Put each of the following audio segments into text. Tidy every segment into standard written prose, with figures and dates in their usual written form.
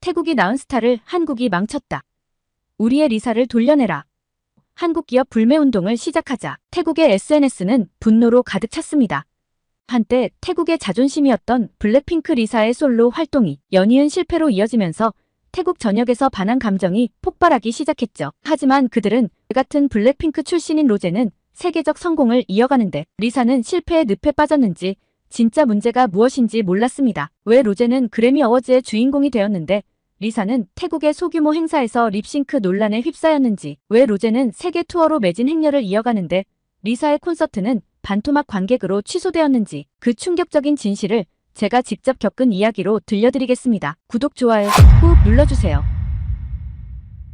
태국이 낳은 스타를 한국이 망쳤다. 우리의 리사를 돌려내라. 한국 기업 불매운동을 시작하자. 태국의 SNS는 분노로 가득 찼습니다. 한때 태국의 자존심이었던 블랙핑크 리사의 솔로 활동이 연이은 실패로 이어지면서 태국 전역에서 반한 감정이 폭발하기 시작했죠. 하지만 그들은 같은 블랙핑크 출신인 로제는 세계적 성공을 이어가는데 리사는 실패의 늪에 빠졌는지 진짜 문제가 무엇인지 몰랐습니다. 왜 로제는 그래미 어워즈의 주인공이 되었는데 리사는 태국의 소규모 행사에서 립싱크 논란에 휩싸였는지, 왜 로제는 세계 투어로 매진 행렬을 이어가는데 리사의 콘서트는 반토막 관객으로 취소되었는지, 그 충격적인 진실을 제가 직접 겪은 이야기로 들려드리겠습니다. 구독, 좋아요 꾹 눌러주세요.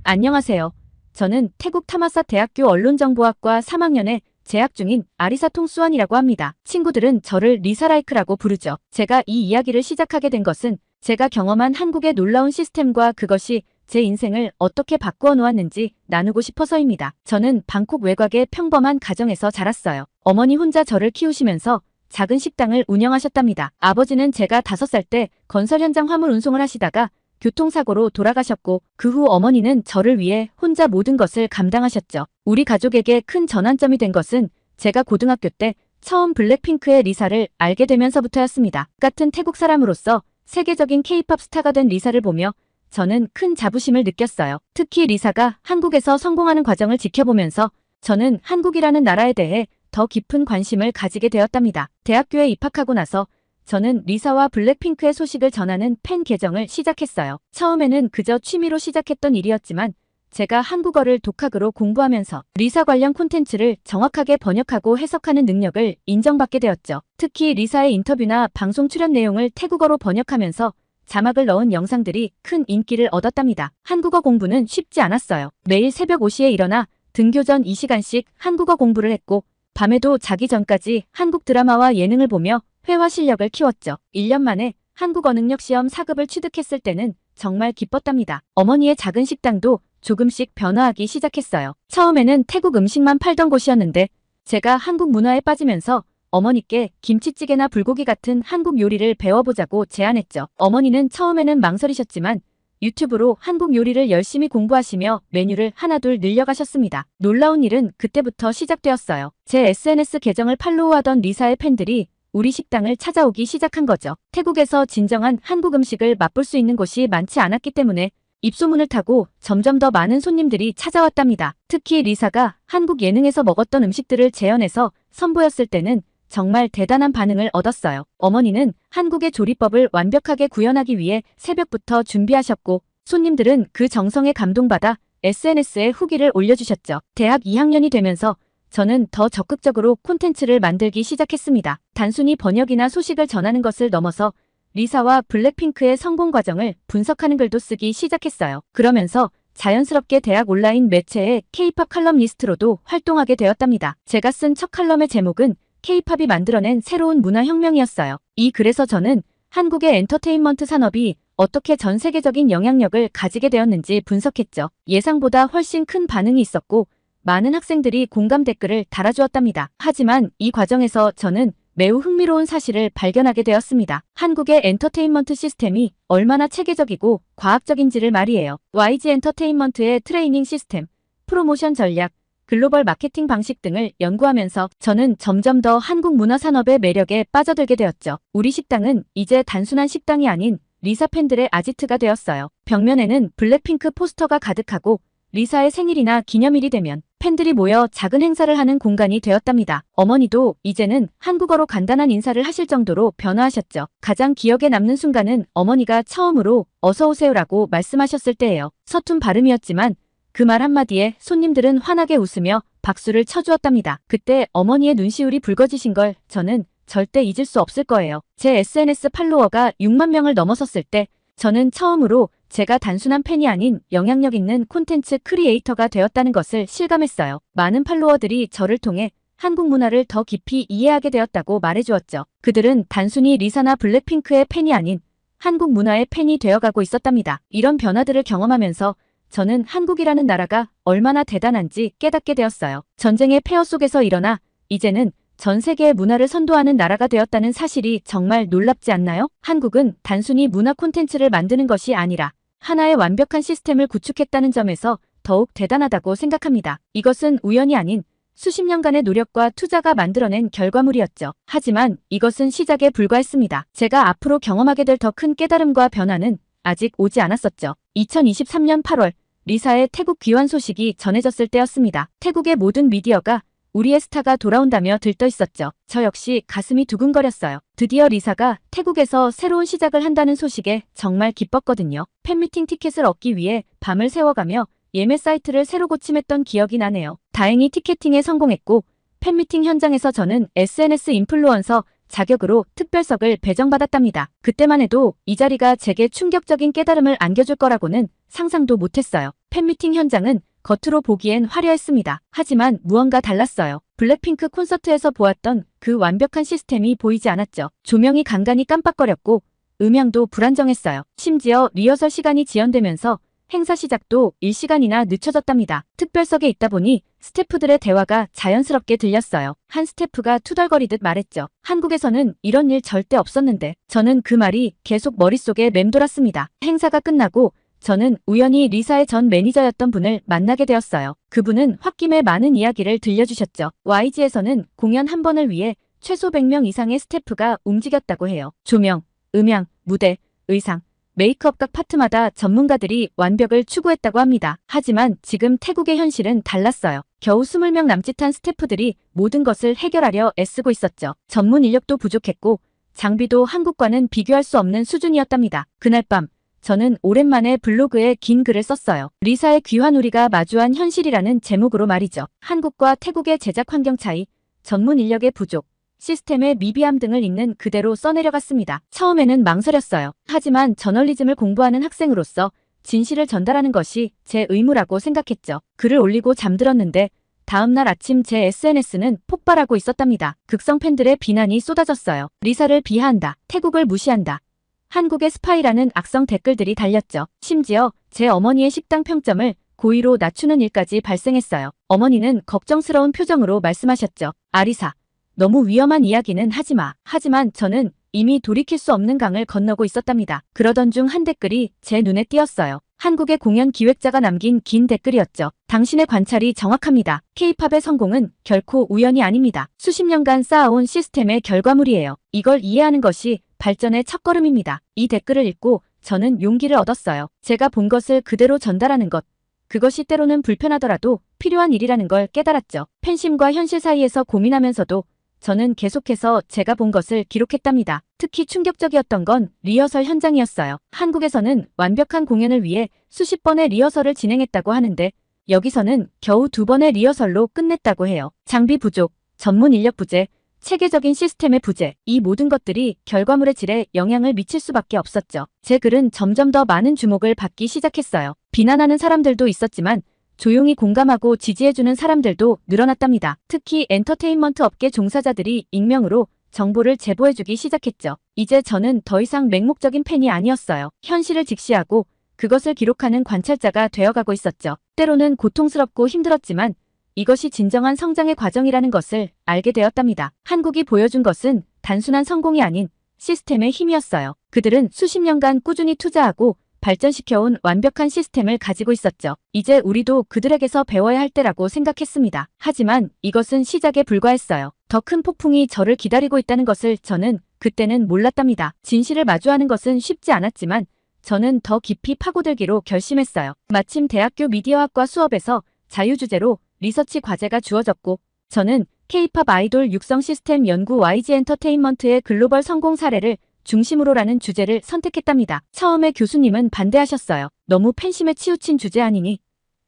안녕하세요. 저는 태국 타마사 대학교 언론정보학과 3학년에 재학 중인 아리사통 수완이라고 합니다. 친구들은 저를 리사라이크라고 부르죠. 제가 이 이야기를 시작하게 된 것은 제가 경험한 한국의 놀라운 시스템과 그것이 제 인생을 어떻게 바꾸어 놓았는지 나누고 싶어서입니다. 저는 방콕 외곽의 평범한 가정에서 자랐어요. 어머니 혼자 저를 키우시면서 작은 식당을 운영하셨답니다. 아버지는 제가 5살 때 건설 현장 화물 운송을 하시다가 교통사고로 돌아가셨고, 그 후 어머니는 저를 위해 혼자 모든 것을 감당하셨죠. 우리 가족에게 큰 전환점이 된 것은 제가 고등학교 때 처음 블랙핑크의 리사를 알게 되면서부터였습니다. 같은 태국 사람으로서 세계적인 K-팝 스타가 된 리사를 보며 저는 큰 자부심을 느꼈어요. 특히 리사가 한국에서 성공하는 과정을 지켜보면서 저는 한국이라는 나라에 대해 더 깊은 관심을 가지게 되었답니다. 대학교에 입학하고 나서 저는 리사와 블랙핑크의 소식을 전하는 팬 계정을 시작했어요. 처음에는 그저 취미로 시작했던 일이었지만 제가 한국어를 독학으로 공부하면서 리사 관련 콘텐츠를 정확하게 번역하고 해석하는 능력을 인정받게 되었죠. 특히 리사의 인터뷰나 방송 출연 내용을 태국어로 번역하면서 자막을 넣은 영상들이 큰 인기를 얻었답니다. 한국어 공부는 쉽지 않았어요. 매일 새벽 5시에 일어나 등교 전 2시간씩 한국어 공부를 했고, 밤에도 자기 전까지 한국 드라마와 예능을 보며 회화 실력을 키웠죠. 1년 만에 한국어 능력 시험 4급을 취득했을 때는 정말 기뻤답니다. 어머니의 작은 식당도 조금씩 변화하기 시작했어요. 처음에는 태국 음식만 팔던 곳이었는데 제가 한국 문화에 빠지면서 어머니께 김치찌개나 불고기 같은 한국 요리를 배워보자고 제안했죠. 어머니는 처음에는 망설이셨지만 유튜브로 한국 요리를 열심히 공부하시며 메뉴를 하나둘 늘려가셨습니다. 놀라운 일은 그때부터 시작되었어요. 제 SNS 계정을 팔로우하던 리사의 팬들이 우리 식당을 찾아오기 시작한 거죠. 태국에서 진정한 한국 음식을 맛볼 수 있는 곳이 많지 않았기 때문에 입소문을 타고 점점 더 많은 손님들이 찾아왔답니다. 특히 리사가 한국 예능에서 먹었던 음식들을 재현해서 선보였을 때는 정말 대단한 반응을 얻었어요. 어머니는 한국의 조리법을 완벽하게 구현하기 위해 새벽부터 준비하셨고, 손님들은 그 정성에 감동받아 SNS에 후기를 올려주셨죠. 대학 2학년이 되면서 저는 더 적극적으로 콘텐츠를 만들기 시작했습니다. 단순히 번역이나 소식을 전하는 것을 넘어서 리사와 블랙핑크의 성공 과정을 분석하는 글도 쓰기 시작했어요. 그러면서 자연스럽게 대학 온라인 매체의 K-팝 칼럼니스트로도 활동하게 되었답니다. 제가 쓴 첫 칼럼의 제목은 K-팝이 만들어낸 새로운 문화혁명이었어요. 이 글에서 저는 한국의 엔터테인먼트 산업이 어떻게 전 세계적인 영향력을 가지게 되었는지 분석했죠. 예상보다 훨씬 큰 반응이 있었고 많은 학생들이 공감 댓글을 달아주었답니다. 하지만 이 과정에서 저는 매우 흥미로운 사실을 발견하게 되었습니다. 한국의 엔터테인먼트 시스템이 얼마나 체계적이고 과학적인지를 말이에요. YG 엔터테인먼트의 트레이닝 시스템, 프로모션 전략, 글로벌 마케팅 방식 등을 연구하면서 저는 점점 더 한국 문화 산업의 매력에 빠져들게 되었죠. 우리 식당은 이제 단순한 식당이 아닌 리사 팬들의 아지트가 되었어요. 벽면에는 블랙핑크 포스터가 가득하고 리사의 생일이나 기념일이 되면 팬들이 모여 작은 행사를 하는 공간이 되었답니다. 어머니도 이제는 한국어로 간단한 인사를 하실 정도로 변화하셨죠. 가장 기억에 남는 순간은 어머니가 처음으로 어서오세요라고 말씀하셨을 때예요. 서툰 발음이었지만 그 말 한마디에 손님들은 환하게 웃으며 박수를 쳐주었답니다. 그때 어머니의 눈시울이 붉어지신 걸 저는 절대 잊을 수 없을 거예요. 제 SNS 팔로워가 6만 명을 넘어섰을 때 저는 처음으로 제가 단순한 팬이 아닌 영향력 있는 콘텐츠 크리에이터가 되었다는 것을 실감했어요. 많은 팔로워들이 저를 통해 한국 문화를 더 깊이 이해하게 되었다고 말해주었죠. 그들은 단순히 리사나 블랙핑크의 팬이 아닌 한국 문화의 팬이 되어가고 있었답니다. 이런 변화들을 경험하면서 저는 한국이라는 나라가 얼마나 대단한지 깨닫게 되었어요. 전쟁의 폐허 속에서 일어나 이제는 전 세계의 문화를 선도하는 나라가 되었다는 사실이 정말 놀랍지 않나요? 한국은 단순히 문화 콘텐츠를 만드는 것이 아니라 하나의 완벽한 시스템을 구축했다는 점에서 더욱 대단하다고 생각합니다. 이것은 우연이 아닌 수십 년간의 노력과 투자가 만들어낸 결과물이었죠. 하지만 이것은 시작에 불과했습니다. 제가 앞으로 경험하게 될 더 큰 깨달음과 변화는 아직 오지 않았었죠. 2023년 8월 리사의 태국 귀환 소식이 전해졌을 때였습니다. 태국의 모든 미디어가 우리의 스타가 돌아온다며 들떠 있었죠. 저 역시 가슴이 두근거렸어요. 드디어 리사가 태국에서 새로운 시작을 한다는 소식에 정말 기뻤거든요. 팬미팅 티켓을 얻기 위해 밤을 새워가며 예매 사이트를 새로 고침했던 기억이 나네요. 다행히 티켓팅에 성공했고 팬미팅 현장에서 저는 SNS 인플루언서 자격으로 특별석을 배정받았답니다. 그때만 해도 이 자리가 제게 충격적인 깨달음을 안겨줄 거라고는 상상도 못했어요. 팬미팅 현장은 겉으로 보기엔 화려했습니다. 하지만 무언가 달랐어요. 블랙핑크 콘서트에서 보았던 그 완벽한 시스템이 보이지 않았죠. 조명이 간간히 깜빡거렸고 음향도 불안정했어요. 심지어 리허설 시간이 지연되면서 행사 시작도 1시간이나 늦춰졌답니다. 특별석에 있다 보니 스태프들의 대화가 자연스럽게 들렸어요. 한 스태프가 투덜거리듯 말했죠. 한국에서는 이런 일 절대 없었는데. 저는 그 말이 계속 머릿속에 맴돌았습니다. 행사가 끝나고 저는 우연히 리사의 전 매니저였던 분을 만나게 되었어요. 그분은 홧김에 많은 이야기를 들려주셨죠. YG에서는 공연 한 번을 위해 최소 100명 이상의 스태프가 움직였다고 해요. 조명, 음향, 무대, 의상, 메이크업 각 파트마다 전문가들이 완벽을 추구했다고 합니다. 하지만 지금 태국의 현실은 달랐어요. 겨우 20명 남짓한 스태프들이 모든 것을 해결하려 애쓰고 있었죠. 전문 인력도 부족했고 장비도 한국과는 비교할 수 없는 수준이었답니다. 그날 밤 저는 오랜만에 블로그에 긴 글을 썼어요. 리사의 귀환 우리가 마주한 현실이라는 제목으로 말이죠. 한국과 태국의 제작 환경 차이, 전문 인력의 부족, 시스템의 미비함 등을 있는 그대로 써내려갔습니다. 처음에는 망설였어요. 하지만 저널리즘을 공부하는 학생으로서 진실을 전달하는 것이 제 의무라고 생각했죠. 글을 올리고 잠들었는데 다음날 아침 제 SNS는 폭발하고 있었답니다. 극성 팬들의 비난이 쏟아졌어요. 리사를 비하한다. 태국을 무시한다. 한국의 스파이라는 악성 댓글들이 달렸죠. 심지어 제 어머니의 식당 평점을 고의로 낮추는 일까지 발생했어요. 어머니는 걱정스러운 표정으로 말씀하셨죠. 아리사. 너무 위험한 이야기는 하지마. 하지만 저는 이미 돌이킬 수 없는 강을 건너고 있었답니다. 그러던 중 한 댓글이 제 눈에 띄었어요. 한국의 공연 기획자가 남긴 긴 댓글이었죠. 당신의 관찰이 정확합니다. K-팝의 성공은 결코 우연이 아닙니다. 수십 년간 쌓아온 시스템의 결과물이에요. 이걸 이해하는 것이 발전의 첫걸음입니다. 이 댓글을 읽고 저는 용기를 얻었어요. 제가 본 것을 그대로 전달하는 것. 그것이 때로는 불편하더라도 필요한 일이라는 걸 깨달았죠. 팬심과 현실 사이에서 고민하면서도 저는 계속해서 제가 본 것을 기록했답니다. 특히 충격적이었던 건 리허설 현장이었어요. 한국에서는 완벽한 공연을 위해 수십 번의 리허설을 진행했다고 하는데 여기서는 겨우 2번의 리허설로 끝냈다고 해요. 장비 부족, 전문 인력 부재, 체계적인 시스템의 부재, 이 모든 것들이 결과물의 질에 영향을 미칠 수밖에 없었죠. 제 글은 점점 더 많은 주목을 받기 시작했어요. 비난하는 사람들도 있었지만 조용히 공감하고 지지해주는 사람들도 늘어났답니다. 특히 엔터테인먼트 업계 종사자들이 익명으로 정보를 제보해주기 시작했죠. 이제 저는 더 이상 맹목적인 팬이 아니었어요. 현실을 직시하고 그것을 기록하는 관찰자가 되어가고 있었죠. 때로는 고통스럽고 힘들었지만 이것이 진정한 성장의 과정이라는 것을 알게 되었답니다. 한국이 보여준 것은 단순한 성공이 아닌 시스템의 힘이었어요. 그들은 수십 년간 꾸준히 투자하고 발전시켜온 완벽한 시스템을 가지고 있었죠. 이제 우리도 그들에게서 배워야 할 때라고 생각했습니다. 하지만 이것은 시작에 불과했어요. 더 큰 폭풍이 저를 기다리고 있다는 것을 저는 그때는 몰랐답니다. 진실을 마주하는 것은 쉽지 않았지만 저는 더 깊이 파고들기로 결심했어요. 마침 대학교 미디어학과 수업에서 자유주제로 리서치 과제가 주어졌고 저는 K-팝 아이돌 육성 시스템 연구 YG 엔터테인먼트의 글로벌 성공 사례를 중심으로라는 주제를 선택했답니다. 처음에 교수님은 반대하셨어요. 너무 팬심에 치우친 주제 아니니?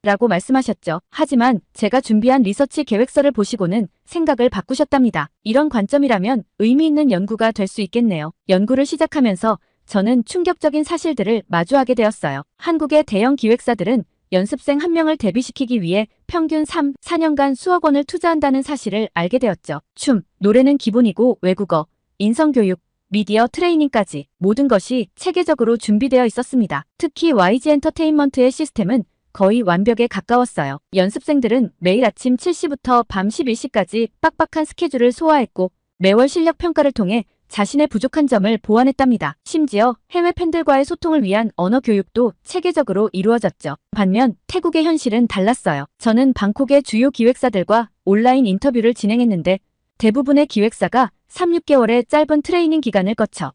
라고 말씀하셨죠. 하지만 제가 준비한 리서치 계획서를 보시고는 생각을 바꾸셨답니다. 이런 관점이라면 의미 있는 연구가 될 수 있겠네요. 연구를 시작하면서 저는 충격적인 사실들을 마주하게 되었어요. 한국의 대형 기획사들은 연습생 한 명을 데뷔시키기 위해 평균 3, 4년간 수억 원을 투자한다는 사실을 알게 되었죠. 춤, 노래는 기본이고 외국어, 인성교육, 미디어 트레이닝까지 모든 것이 체계적으로 준비되어 있었습니다. 특히 YG 엔터테인먼트의 시스템은 거의 완벽에 가까웠어요. 연습생들은 매일 아침 7시부터 밤 11시까지 빡빡한 스케줄을 소화했고 매월 실력 평가를 통해 자신의 부족한 점을 보완했답니다. 심지어 해외 팬들과의 소통을 위한 언어 교육도 체계적으로 이루어졌죠. 반면 태국의 현실은 달랐어요. 저는 방콕의 주요 기획사들과 온라인 인터뷰를 진행했는데 대부분의 기획사가 3, 6개월의 짧은 트레이닝 기간을 거쳐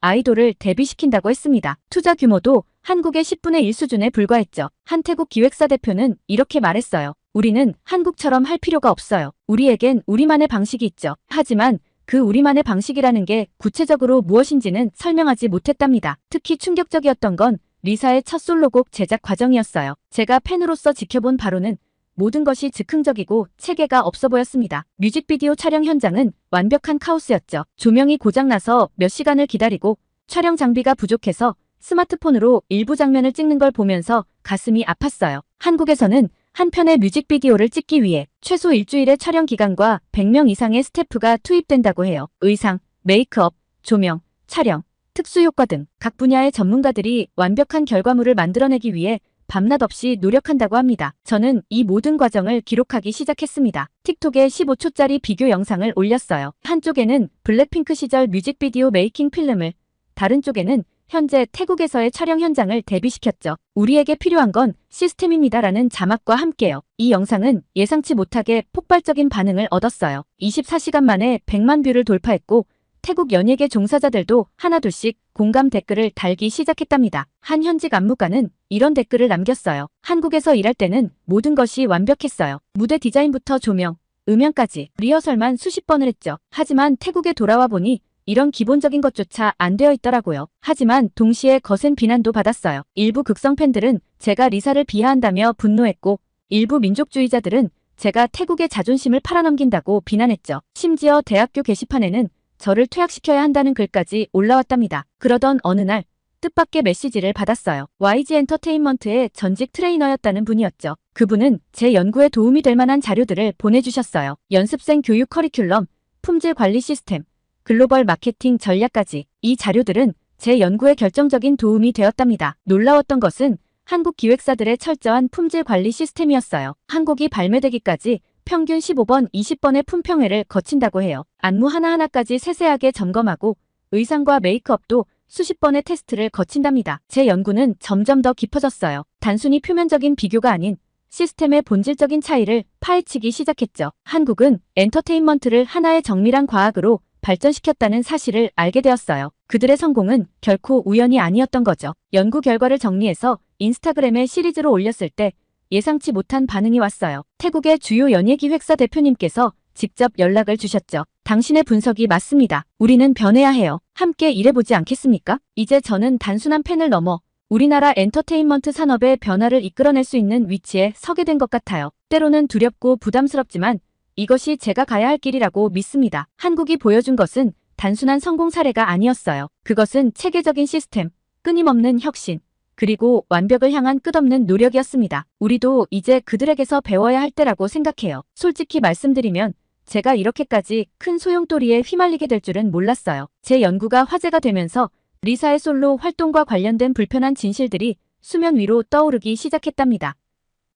아이돌을 데뷔시킨다고 했습니다. 투자 규모도 한국의 10분의 1 수준에 불과했죠. 한 태국 기획사 대표는 이렇게 말했어요. 우리는 한국처럼 할 필요가 없어요. 우리에겐 우리만의 방식이 있죠. 하지만 그 우리만의 방식이라는 게 구체적으로 무엇인지는 설명하지 못했답니다. 특히 충격적이었던 건 리사의 첫 솔로곡 제작 과정이었어요. 제가 팬으로서 지켜본 바로는 모든 것이 즉흥적이고 체계가 없어 보였습니다. 뮤직비디오 촬영 현장은 완벽한 카오스였죠. 조명이 고장나서 몇 시간을 기다리고 촬영 장비가 부족해서 스마트폰으로 일부 장면을 찍는 걸 보면서 가슴이 아팠어요. 한국에서는 한 편의 뮤직비디오를 찍기 위해 최소 일주일의 촬영 기간과 100명 이상의 스태프가 투입된다고 해요. 의상, 메이크업, 조명, 촬영, 특수효과 등 각 분야의 전문가들이 완벽한 결과물을 만들어내기 위해 밤낮 없이 노력한다고 합니다. 저는 이 모든 과정을 기록하기 시작했습니다. 틱톡에 15초짜리 비교 영상을 올렸어요. 한쪽에는 블랙핑크 시절 뮤직비디오 메이킹 필름을, 다른 쪽에는 현재 태국에서의 촬영 현장을 대비시켰죠. 우리에게 필요한 건 시스템입니다라는 자막과 함께요. 이 영상은 예상치 못하게 폭발적인 반응을 얻었어요. 24시간 만에 100만 뷰를 돌파했고 태국 연예계 종사자들도 하나둘씩 공감 댓글을 달기 시작했답니다. 한 현직 안무가는 이런 댓글을 남겼어요. 한국에서 일할 때는 모든 것이 완벽했어요. 무대 디자인부터 조명, 음향까지 리허설만 수십 번을 했죠. 하지만 태국에 돌아와 보니 이런 기본적인 것조차 안 되어 있더라고요. 하지만 동시에 거센 비난도 받았어요. 일부 극성 팬들은 제가 리사를 비하한다며 분노했고 일부 민족주의자들은 제가 태국의 자존심을 팔아넘긴다고 비난했죠. 심지어 대학교 게시판에는 저를 퇴학시켜야 한다는 글까지 올라왔답니다. 그러던 어느 날 뜻밖의 메시지를 받았어요. YG 엔터테인먼트의 전직 트레이너였다는 분이었죠. 그분은 제 연구에 도움이 될 만한 자료들을 보내주셨어요. 연습생 교육 커리큘럼, 품질 관리 시스템, 글로벌 마케팅 전략까지. 이 자료들은 제 연구에 결정적인 도움이 되었답니다. 놀라웠던 것은 한국 기획사들의 철저한 품질 관리 시스템이었어요. 한 곡이 발매되기까지 평균 15번, 20번의 품평회를 거친다고 해요. 안무 하나하나까지 세세하게 점검하고 의상과 메이크업도 수십 번의 테스트를 거친답니다. 제 연구는 점점 더 깊어졌어요. 단순히 표면적인 비교가 아닌 시스템의 본질적인 차이를 파헤치기 시작했죠. 한국은 엔터테인먼트를 하나의 정밀한 과학으로 발전시켰다는 사실을 알게 되었어요. 그들의 성공은 결코 우연이 아니었던 거죠. 연구 결과를 정리해서 인스타그램에 시리즈로 올렸을 때 예상치 못한 반응이 왔어요. 태국의 주요 연예기획사 대표님께서 직접 연락을 주셨죠. 당신의 분석이 맞습니다. 우리는 변해야 해요. 함께 일해보지 않겠습니까? 이제 저는 단순한 팬을 넘어 우리나라 엔터테인먼트 산업의 변화를 이끌어낼 수 있는 위치에 서게 된 것 같아요. 때로는 두렵고 부담스럽지만 이것이 제가 가야 할 길이라고 믿습니다. 한국이 보여준 것은 단순한 성공 사례가 아니었어요. 그것은 체계적인 시스템, 끊임없는 혁신, 그리고 완벽을 향한 끝없는 노력이었습니다. 우리도 이제 그들에게서 배워야 할 때라고 생각해요. 솔직히 말씀드리면 제가 이렇게까지 큰 소용돌이에 휘말리게 될 줄은 몰랐어요. 제 연구가 화제가 되면서 리사의 솔로 활동과 관련된 불편한 진실들이 수면 위로 떠오르기 시작했답니다.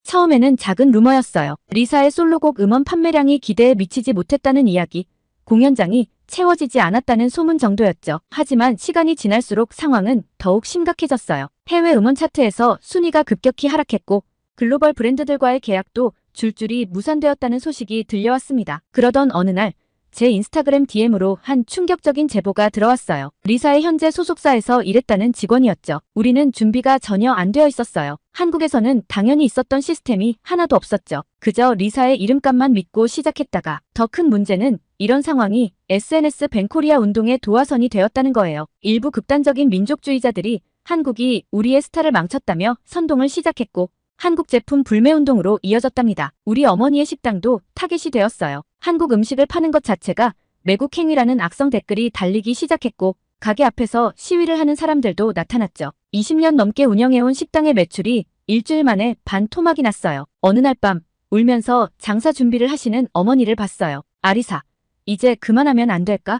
처음에는 작은 루머였어요. 리사의 솔로곡 음원 판매량이 기대에 미치지 못했다는 이야기, 공연장이 채워지지 않았다는 소문 정도였죠. 하지만 시간이 지날수록 상황은 더욱 심각해졌어요. 해외 음원 차트에서 순위가 급격히 하락했고 글로벌 브랜드들과의 계약도 줄줄이 무산되었다는 소식이 들려왔습니다. 그러던 어느 날 제 인스타그램 DM으로 한 충격적인 제보가 들어왔어요. 리사의 현재 소속사에서 일했다는 직원이었죠. 우리는 준비가 전혀 안 되어 있었어요. 한국에서는 당연히 있었던 시스템이 하나도 없었죠. 그저 리사의 이름값만 믿고 시작했다가 더 큰 문제는 이런 상황이 SNS 밴코리아 운동의 도화선이 되었다는 거예요. 일부 극단적인 민족주의자들이 한국이 우리의 스타를 망쳤다며 선동을 시작했고 한국 제품 불매 운동으로 이어졌답니다. 우리 어머니의 식당도 타겟이 되었어요. 한국 음식을 파는 것 자체가 매국 행위라는 악성 댓글이 달리기 시작했고 가게 앞에서 시위를 하는 사람들도 나타났죠. 20년 넘게 운영해온 식당의 매출이 일주일 만에 반토막이 났어요. 어느 날 밤 울면서 장사 준비를 하시는 어머니를 봤어요. 아리사, 이제 그만하면 안 될까?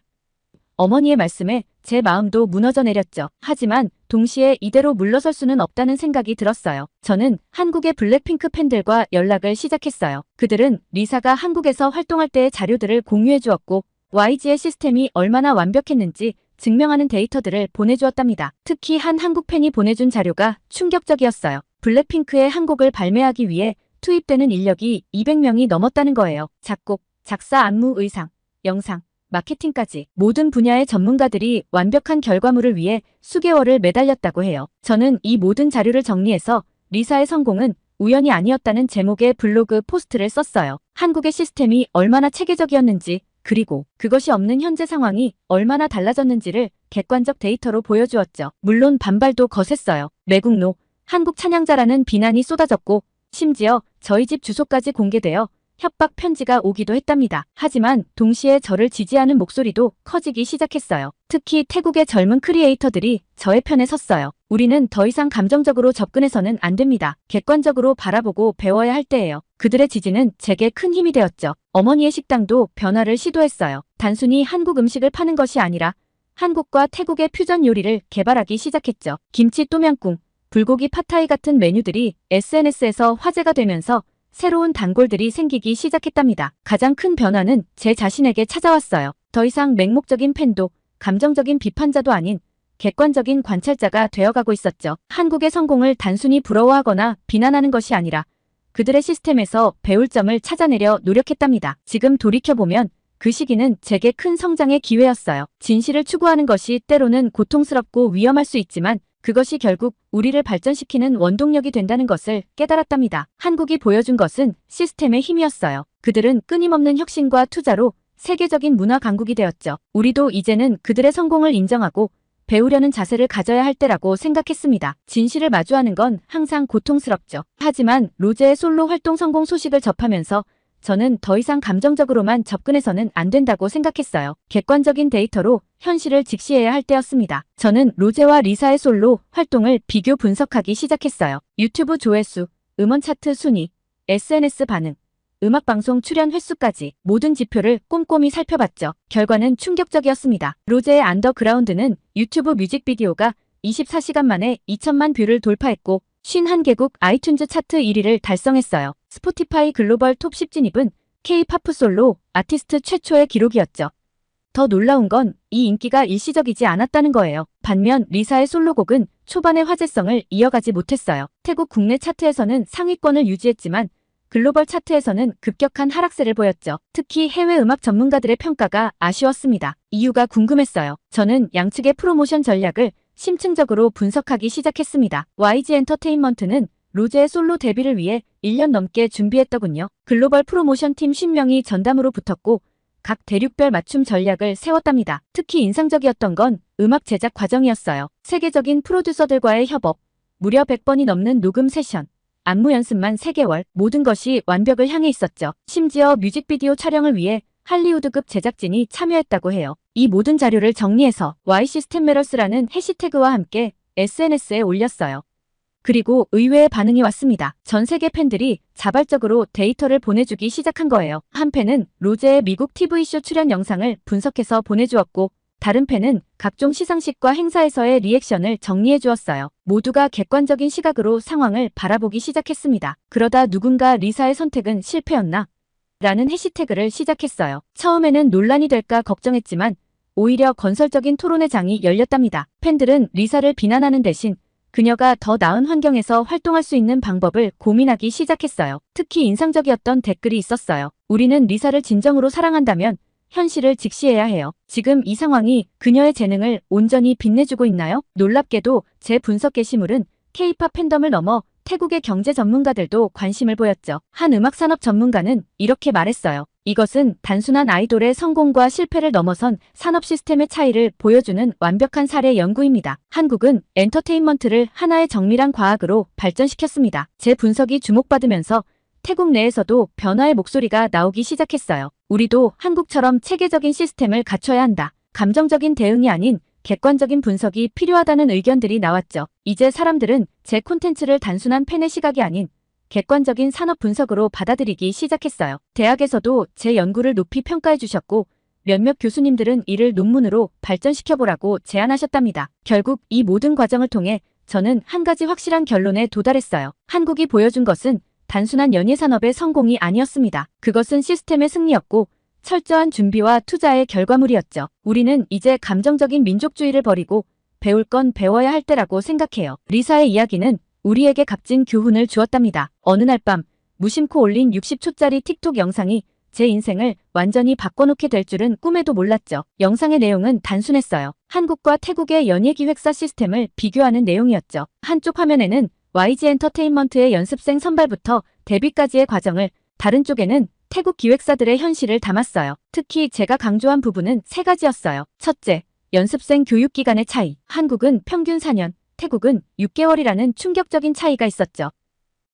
어머니의 말씀에 제 마음도 무너져 내렸죠. 하지만 동시에 이대로 물러설 수는 없다는 생각이 들었어요. 저는 한국의 블랙핑크 팬들과 연락을 시작했어요. 그들은 리사가 한국에서 활동할 때의 자료들을 공유해 주었고 YG의 시스템이 얼마나 완벽했는지 증명하는 데이터들을 보내주었답니다. 특히 한 한국 팬이 보내준 자료가 충격적이었어요. 블랙핑크의 한 곡을 발매하기 위해 투입되는 인력이 200명이 넘었다는 거예요. 작곡, 작사, 안무, 의상, 영상, 마케팅까지 모든 분야의 전문가들이 완벽한 결과물을 위해 수개월을 매달렸다고 해요. 저는 이 모든 자료를 정리해서 리사의 성공은 우연이 아니었다는 제목의 블로그 포스트를 썼어요. 한국의 시스템이 얼마나 체계적이었는지, 그리고 그것이 없는 현재 상황이 얼마나 달라졌는지를 객관적 데이터로 보여주었죠. 물론 반발도 거셌어요. 매국노, 한국 찬양자라는 비난이 쏟아졌고 심지어 저희 집 주소까지 공개되어 협박 편지가 오기도 했답니다. 하지만 동시에 저를 지지하는 목소리도 커지기 시작했어요. 특히 태국의 젊은 크리에이터들이 저의 편에 섰어요. 우리는 더 이상 감정적으로 접근해서는 안 됩니다. 객관적으로 바라보고 배워야 할 때예요. 그들의 지지는 제게 큰 힘이 되었죠. 어머니의 식당도 변화를 시도했어요. 단순히 한국 음식을 파는 것이 아니라 한국과 태국의 퓨전 요리를 개발하기 시작했죠. 김치 또명꿍, 불고기 팟타이 같은 메뉴들이 SNS에서 화제가 되면서 새로운 단골들이 생기기 시작했답니다. 가장 큰 변화는 제 자신에게 찾아왔어요. 더 이상 맹목적인 팬도 감정적인 비판자도 아닌 객관적인 관찰자가 되어가고 있었죠. 한국의 성공을 단순히 부러워하거나 비난하는 것이 아니라 그들의 시스템에서 배울 점을 찾아내려 노력했답니다. 지금 돌이켜보면 그 시기는 제게 큰 성장의 기회였어요. 진실을 추구하는 것이 때로는 고통스럽고 위험할 수 있지만 그것이 결국 우리를 발전시키는 원동력이 된다는 것을 깨달았답니다. 한국이 보여준 것은 시스템의 힘이었어요. 그들은 끊임없는 혁신과 투자로 세계적인 문화 강국이 되었죠. 우리도 이제는 그들의 성공을 인정하고 배우려는 자세를 가져야 할 때라고 생각했습니다. 진실을 마주하는 건 항상 고통스럽죠. 하지만 로제의 솔로 활동 성공 소식을 접하면서 저는 더 이상 감정적으로만 접근해서는 안 된다고 생각했어요. 객관적인 데이터로 현실을 직시해야 할 때였습니다. 저는 로제와 리사의 솔로 활동을 비교 분석하기 시작했어요. 유튜브 조회수, 음원 차트 순위, SNS 반응, 음악방송 출연 횟수까지 모든 지표를 꼼꼼히 살펴봤죠. 결과는 충격적이었습니다. 로제의 안더그라운드는 유튜브 뮤직비디오가 24시간 만에 2천만 뷰를 돌파했고 51개국 아이튠즈 차트 1위를 달성했어요. 스포티파이 글로벌 톱 10 진입은 K-팝 솔로 아티스트 최초의 기록이었죠. 더 놀라운 건 이 인기가 일시적이지 않았다는 거예요. 반면 리사의 솔로곡은 초반의 화제성을 이어가지 못했어요. 태국 국내 차트에서는 상위권을 유지했지만 글로벌 차트에서는 급격한 하락세를 보였죠. 특히 해외 음악 전문가들의 평가가 아쉬웠습니다. 이유가 궁금했어요. 저는 양측의 프로모션 전략을 심층적으로 분석하기 시작했습니다. YG 엔터테인먼트는 로제의 솔로 데뷔를 위해 1년 넘게 준비했더군요. 글로벌 프로모션 팀 50명이 전담으로 붙었고 각 대륙별 맞춤 전략을 세웠답니다. 특히 인상적이었던 건 음악 제작 과정이었어요. 세계적인 프로듀서들과의 협업, 무려 100번이 넘는 녹음 세션, 안무 연습만 3개월, 모든 것이 완벽을 향해 있었죠. 심지어 뮤직비디오 촬영을 위해 할리우드급 제작진이 참여했다고 해요. 이 모든 자료를 정리해서 Y시스템메러스라는 해시태그와 함께 SNS에 올렸어요. 그리고 의외의 반응이 왔습니다. 전 세계 팬들이 자발적으로 데이터를 보내주기 시작한 거예요. 한 팬은 로제의 미국 TV쇼 출연 영상을 분석해서 보내주었고 다른 팬은 각종 시상식과 행사에서의 리액션을 정리해 주었어요. 모두가 객관적인 시각으로 상황을 바라보기 시작했습니다. 그러다 누군가 리사의 선택은 실패였나? 라는 해시태그를 시작했어요. 처음에는 논란이 될까 걱정했지만 오히려 건설적인 토론의 장이 열렸답니다. 팬들은 리사를 비난하는 대신 그녀가 더 나은 환경에서 활동할 수 있는 방법을 고민하기 시작했어요. 특히 인상적이었던 댓글이 있었어요. 우리는 리사를 진정으로 사랑한다면 현실을 직시해야 해요. 지금 이 상황이 그녀의 재능을 온전히 빛내주고 있나요? 놀랍게도 제 분석 게시물은 K-팝 팬덤을 넘어 태국의 경제 전문가들도 관심을 보였죠. 한 음악산업 전문가는 이렇게 말했어요. 이것은 단순한 아이돌의 성공과 실패를 넘어선 산업 시스템의 차이를 보여주는 완벽한 사례 연구입니다. 한국은 엔터테인먼트를 하나의 정밀한 과학으로 발전시켰습니다. 제 분석이 주목받으면서 태국 내에서도 변화의 목소리가 나오기 시작했어요. 우리도 한국처럼 체계적인 시스템을 갖춰야 한다. 감정적인 대응이 아닌 객관적인 분석이 필요하다는 의견들이 나왔죠. 이제 사람들은 제 콘텐츠를 단순한 팬의 시각이 아닌 객관적인 산업 분석으로 받아들이기 시작했어요. 대학에서도 제 연구를 높이 평가해 주셨고 몇몇 교수님들은 이를 논문으로 발전시켜보라고 제안하셨답니다. 결국 이 모든 과정을 통해 저는 한 가지 확실한 결론에 도달했어요. 한국이 보여준 것은 단순한 연예산업의 성공이 아니었습니다. 그것은 시스템의 승리였고 철저한 준비와 투자의 결과물이었죠. 우리는 이제 감정적인 민족주의를 버리고 배울 건 배워야 할 때라고 생각해요. 리사의 이야기는 우리에게 값진 교훈을 주었답니다. 어느 날 밤 무심코 올린 60초짜리 틱톡 영상이 제 인생을 완전히 바꿔놓게 될 줄은 꿈에도 몰랐죠. 영상의 내용은 단순했어요. 한국과 태국의 연예기획사 시스템을 비교하는 내용이었죠. 한쪽 화면에는 YG 엔터테인먼트의 연습생 선발부터 데뷔까지의 과정을, 다른 쪽에는 태국 기획사들의 현실을 담았어요. 특히 제가 강조한 부분은 세 가지였어요. 첫째, 연습생 교육기간의 차이. 한국은 평균 4년, 태국은 6개월이라는 충격적인 차이가 있었죠.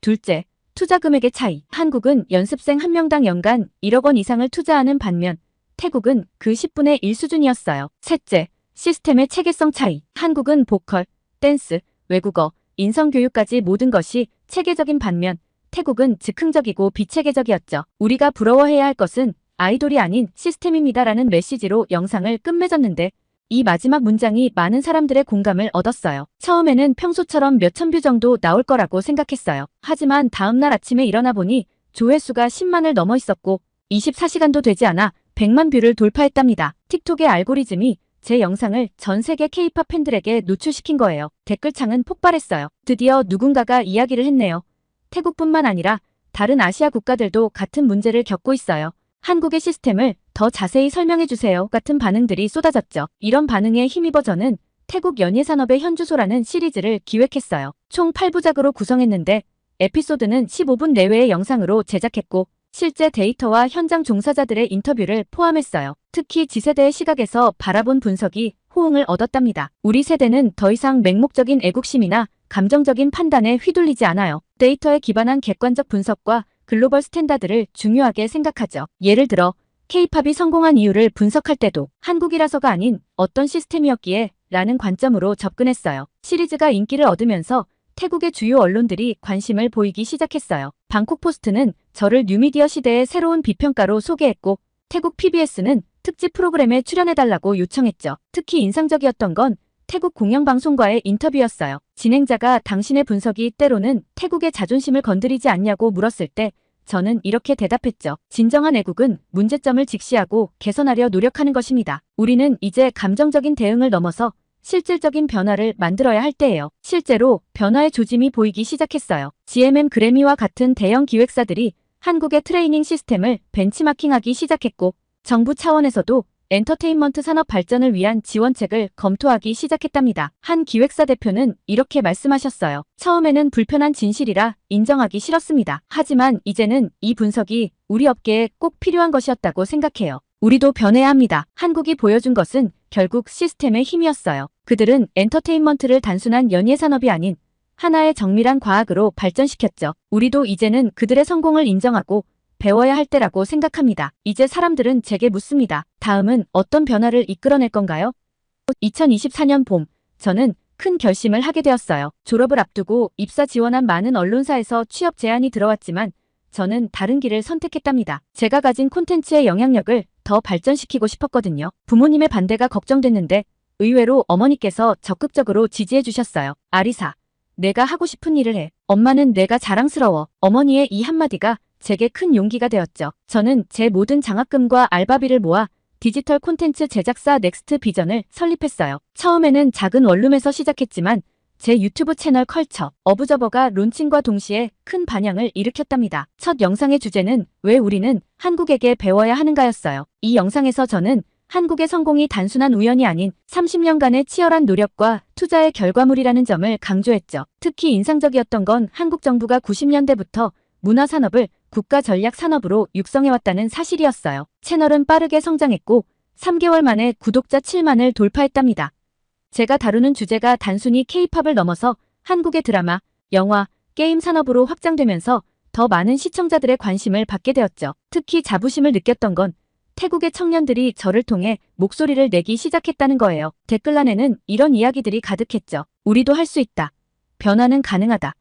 둘째, 투자 금액의 차이. 한국은 연습생 한 명당 연간 1억 원 이상을 투자하는 반면 태국은 그 10분의 1 수준이었어요. 셋째, 시스템의 체계성 차이. 한국은 보컬, 댄스, 외국어, 인성교육까지 모든 것이 체계적인 반면 태국은 즉흥적이고 비체계적이었죠. 우리가 부러워해야 할 것은 아이돌이 아닌 시스템입니다라는 메시지로 영상을 끝맺었는데 이 마지막 문장이 많은 사람들의 공감을 얻었어요. 처음에는 평소처럼 몇천 뷰 정도 나올 거라고 생각했어요. 하지만 다음날 아침에 일어나 보니 조회수가 10만을 넘어 있었고 24시간도 되지 않아 100만 뷰를 돌파했답니다. 틱톡의 알고리즘이 제 영상을 전 세계 K-팝 팬들에게 노출시킨 거예요. 댓글창은 폭발했어요. 드디어 누군가가 이야기를 했네요. 태국뿐만 아니라 다른 아시아 국가들도 같은 문제를 겪고 있어요. 한국의 시스템을 더 자세히 설명해주세요. 같은 반응들이 쏟아졌죠. 이런 반응에 힘입어 저는 태국 연예산업의 현주소라는 시리즈를 기획했어요. 총 8부작으로 구성했는데 에피소드는 15분 내외의 영상으로 제작했고 실제 데이터와 현장 종사자들의 인터뷰를 포함했어요. 특히 Z세대의 시각에서 바라본 분석이 호응을 얻었답니다. 우리 세대는 더 이상 맹목적인 애국심이나 감정적인 판단에 휘둘리지 않아요. 데이터에 기반한 객관적 분석과 글로벌 스탠다드를 중요하게 생각하죠. 예를 들어 K-팝이 성공한 이유를 분석할 때도 한국이라서가 아닌 어떤 시스템이었기에 라는 관점으로 접근했어요. 시리즈가 인기를 얻으면서 태국의 주요 언론들이 관심을 보이기 시작했어요. 방콕포스트는 저를 뉴미디어 시대의 새로운 비평가로 소개했고 태국 PBS는 특집 프로그램에 출연해달라고 요청했죠. 특히 인상적이었던 건 태국 공영방송과의 인터뷰였어요. 진행자가 당신의 분석이 때로는 태국의 자존심을 건드리지 않냐고 물었을 때 저는 이렇게 대답했죠. 진정한 애국은 문제점을 직시하고 개선하려 노력하는 것입니다. 우리는 이제 감정적인 대응을 넘어서 실질적인 변화를 만들어야 할 때예요. 실제로 변화의 조짐이 보이기 시작했어요. GMM 그래미와 같은 대형 기획사들이 한국의 트레이닝 시스템을 벤치마킹하기 시작했고 정부 차원에서도 엔터테인먼트 산업 발전을 위한 지원책을 검토하기 시작했답니다. 한 기획사 대표는 이렇게 말씀하셨어요. 처음에는 불편한 진실이라 인정하기 싫었습니다. 하지만 이제는 이 분석이 우리 업계에 꼭 필요한 것이었다고 생각해요. 우리도 변해야 합니다. 한국이 보여준 것은 결국 시스템의 힘이었어요. 그들은 엔터테인먼트를 단순한 연예산업이 아닌 하나의 정밀한 과학으로 발전시켰죠. 우리도 이제는 그들의 성공을 인정하고 배워야 할 때라고 생각합니다. 이제 사람들은 제게 묻습니다. 다음은 어떤 변화를 이끌어낼 건가요? 2024년 봄, 저는 큰 결심을 하게 되었어요. 졸업을 앞두고 입사 지원한 많은 언론사에서 취업 제안이 들어왔지만 저는 다른 길을 선택했답니다. 제가 가진 콘텐츠의 영향력을 더 발전시키고 싶었거든요. 부모님의 반대가 걱정됐는데 의외로 어머니께서 적극적으로 지지해 주셨어요. 아리사, 내가 하고 싶은 일을 해. 엄마는 내가 자랑스러워. 어머니의 이 한마디가 제게 큰 용기가 되었죠. 저는 제 모든 장학금과 알바비를 모아 디지털 콘텐츠 제작사 넥스트 비전을 설립했어요. 처음에는 작은 원룸에서 시작했지만 제 유튜브 채널 컬처 어브저버가 론칭과 동시에 큰 반향을 일으켰답니다. 첫 영상의 주제는 왜 우리는 한국에게 배워야 하는가였어요. 이 영상에서 저는 한국의 성공이 단순한 우연이 아닌 30년간의 치열한 노력과 투자의 결과물이라는 점을 강조했죠. 특히 인상적이었던 건 한국 정부가 90년대부터 문화산업을 국가전략산업으로 육성해왔다는 사실이었어요. 채널은 빠르게 성장했고 3개월 만에 구독자 7만을 돌파했답니다. 제가 다루는 주제가 단순히 K-팝을 넘어서 한국의 드라마, 영화, 게임 산업으로 확장되면서 더 많은 시청자들의 관심을 받게 되었죠. 특히 자부심을 느꼈던 건 태국의 청년들이 저를 통해 목소리를 내기 시작했다는 거예요. 댓글란에는 이런 이야기들이 가득했죠. 우리도 할 수 있다. 변화는 가능하다.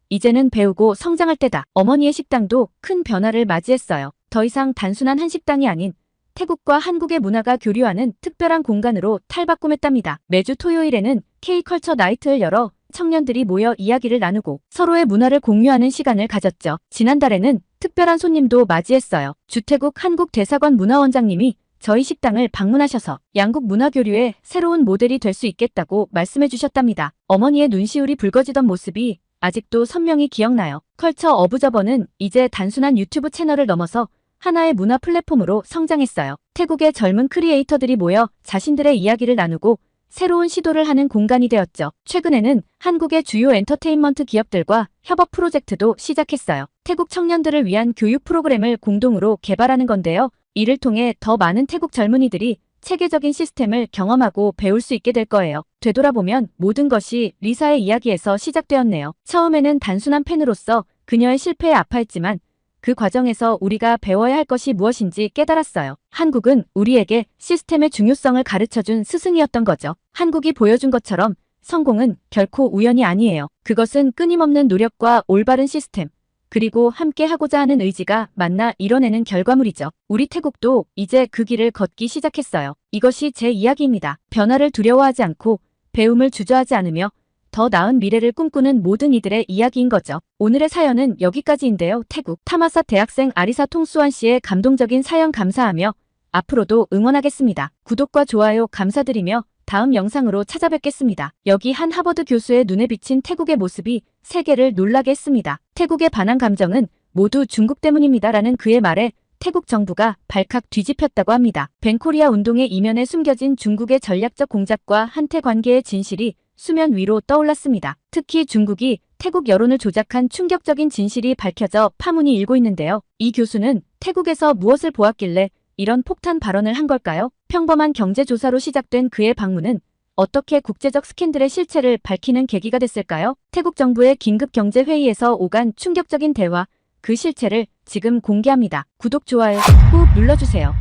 이제는 배우고 성장할 때다. 어머니의 식당도 큰 변화를 맞이했어요. 더 이상 단순한 한식당이 아닌 태국과 한국의 문화가 교류하는 특별한 공간으로 탈바꿈했답니다. 매주 토요일에는 K컬처 나이트를 열어 청년들이 모여 이야기를 나누고 서로의 문화를 공유하는 시간을 가졌죠. 지난달에는 특별한 손님도 맞이했어요. 주태국 한국 대사관 문화원장님이 저희 식당을 방문하셔서 양국 문화교류의 새로운 모델이 될 수 있겠다고 말씀해 주셨답니다. 어머니의 눈시울이 붉어지던 모습이 아직도 선명히 기억나요. 컬처 어브저버는 이제 단순한 유튜브 채널을 넘어서 하나의 문화 플랫폼으로 성장했어요. 태국의 젊은 크리에이터들이 모여 자신들의 이야기를 나누고 새로운 시도를 하는 공간이 되었죠. 최근에는 한국의 주요 엔터테인먼트 기업들과 협업 프로젝트도 시작했어요. 태국 청년들을 위한 교육 프로그램을 공동으로 개발하는 건데요. 이를 통해 더 많은 태국 젊은이들이 체계적인 시스템을 경험하고 배울 수 있게 될 거예요. 되돌아보면 모든 것이 리사의 이야기에서 시작되었네요. 처음에는 단순한 팬으로서 그녀의 실패에 아파했지만 그 과정에서 우리가 배워야 할 것이 무엇인지 깨달았어요. 한국은 우리에게 시스템의 중요성을 가르쳐준 스승이었던 거죠. 한국이 보여준 것처럼 성공은 결코 우연이 아니에요. 그것은 끊임없는 노력과 올바른 시스템, 그리고 함께 하고자 하는 의지가 만나 이뤄내는 결과물이죠. 우리 태국도 이제 그 길을 걷기 시작했어요. 이것이 제 이야기입니다. 변화를 두려워하지 않고 배움을 주저하지 않으며 더 나은 미래를 꿈꾸는 모든 이들의 이야기인 거죠. 오늘의 사연은 여기까지인데요. 태국 타마사 대학생 아리사 통수환 씨의 감동적인 사연 감사하며 앞으로도 응원하겠습니다. 구독과 좋아요 감사드리며 다음 영상으로 찾아뵙겠습니다. 여기 한 하버드 교수의 눈에 비친 태국의 모습이 세계를 놀라게 했습니다. 태국의 반한 감정은 모두 중국 때문입니다라는 그의 말에 태국 정부가 발칵 뒤집혔다고 합니다. 벤코리아 운동의 이면에 숨겨진 중국의 전략적 공작과 한태 관계의 진실이 수면 위로 떠올랐습니다. 특히 중국이 태국 여론을 조작한 충격적인 진실이 밝혀져 파문이 일고 있는데요. 이 교수는 태국에서 무엇을 보았길래 이런 폭탄 발언을 한 걸까요? 평범한 경제조사로 시작된 그의 방문은 어떻게 국제적 스캔들의 실체를 밝히는 계기가 됐을까요? 태국 정부의 긴급경제회의에서 오간 충격적인 대화, 그 실체를 지금 공개합니다. 구독, 좋아요 꾹 눌러주세요.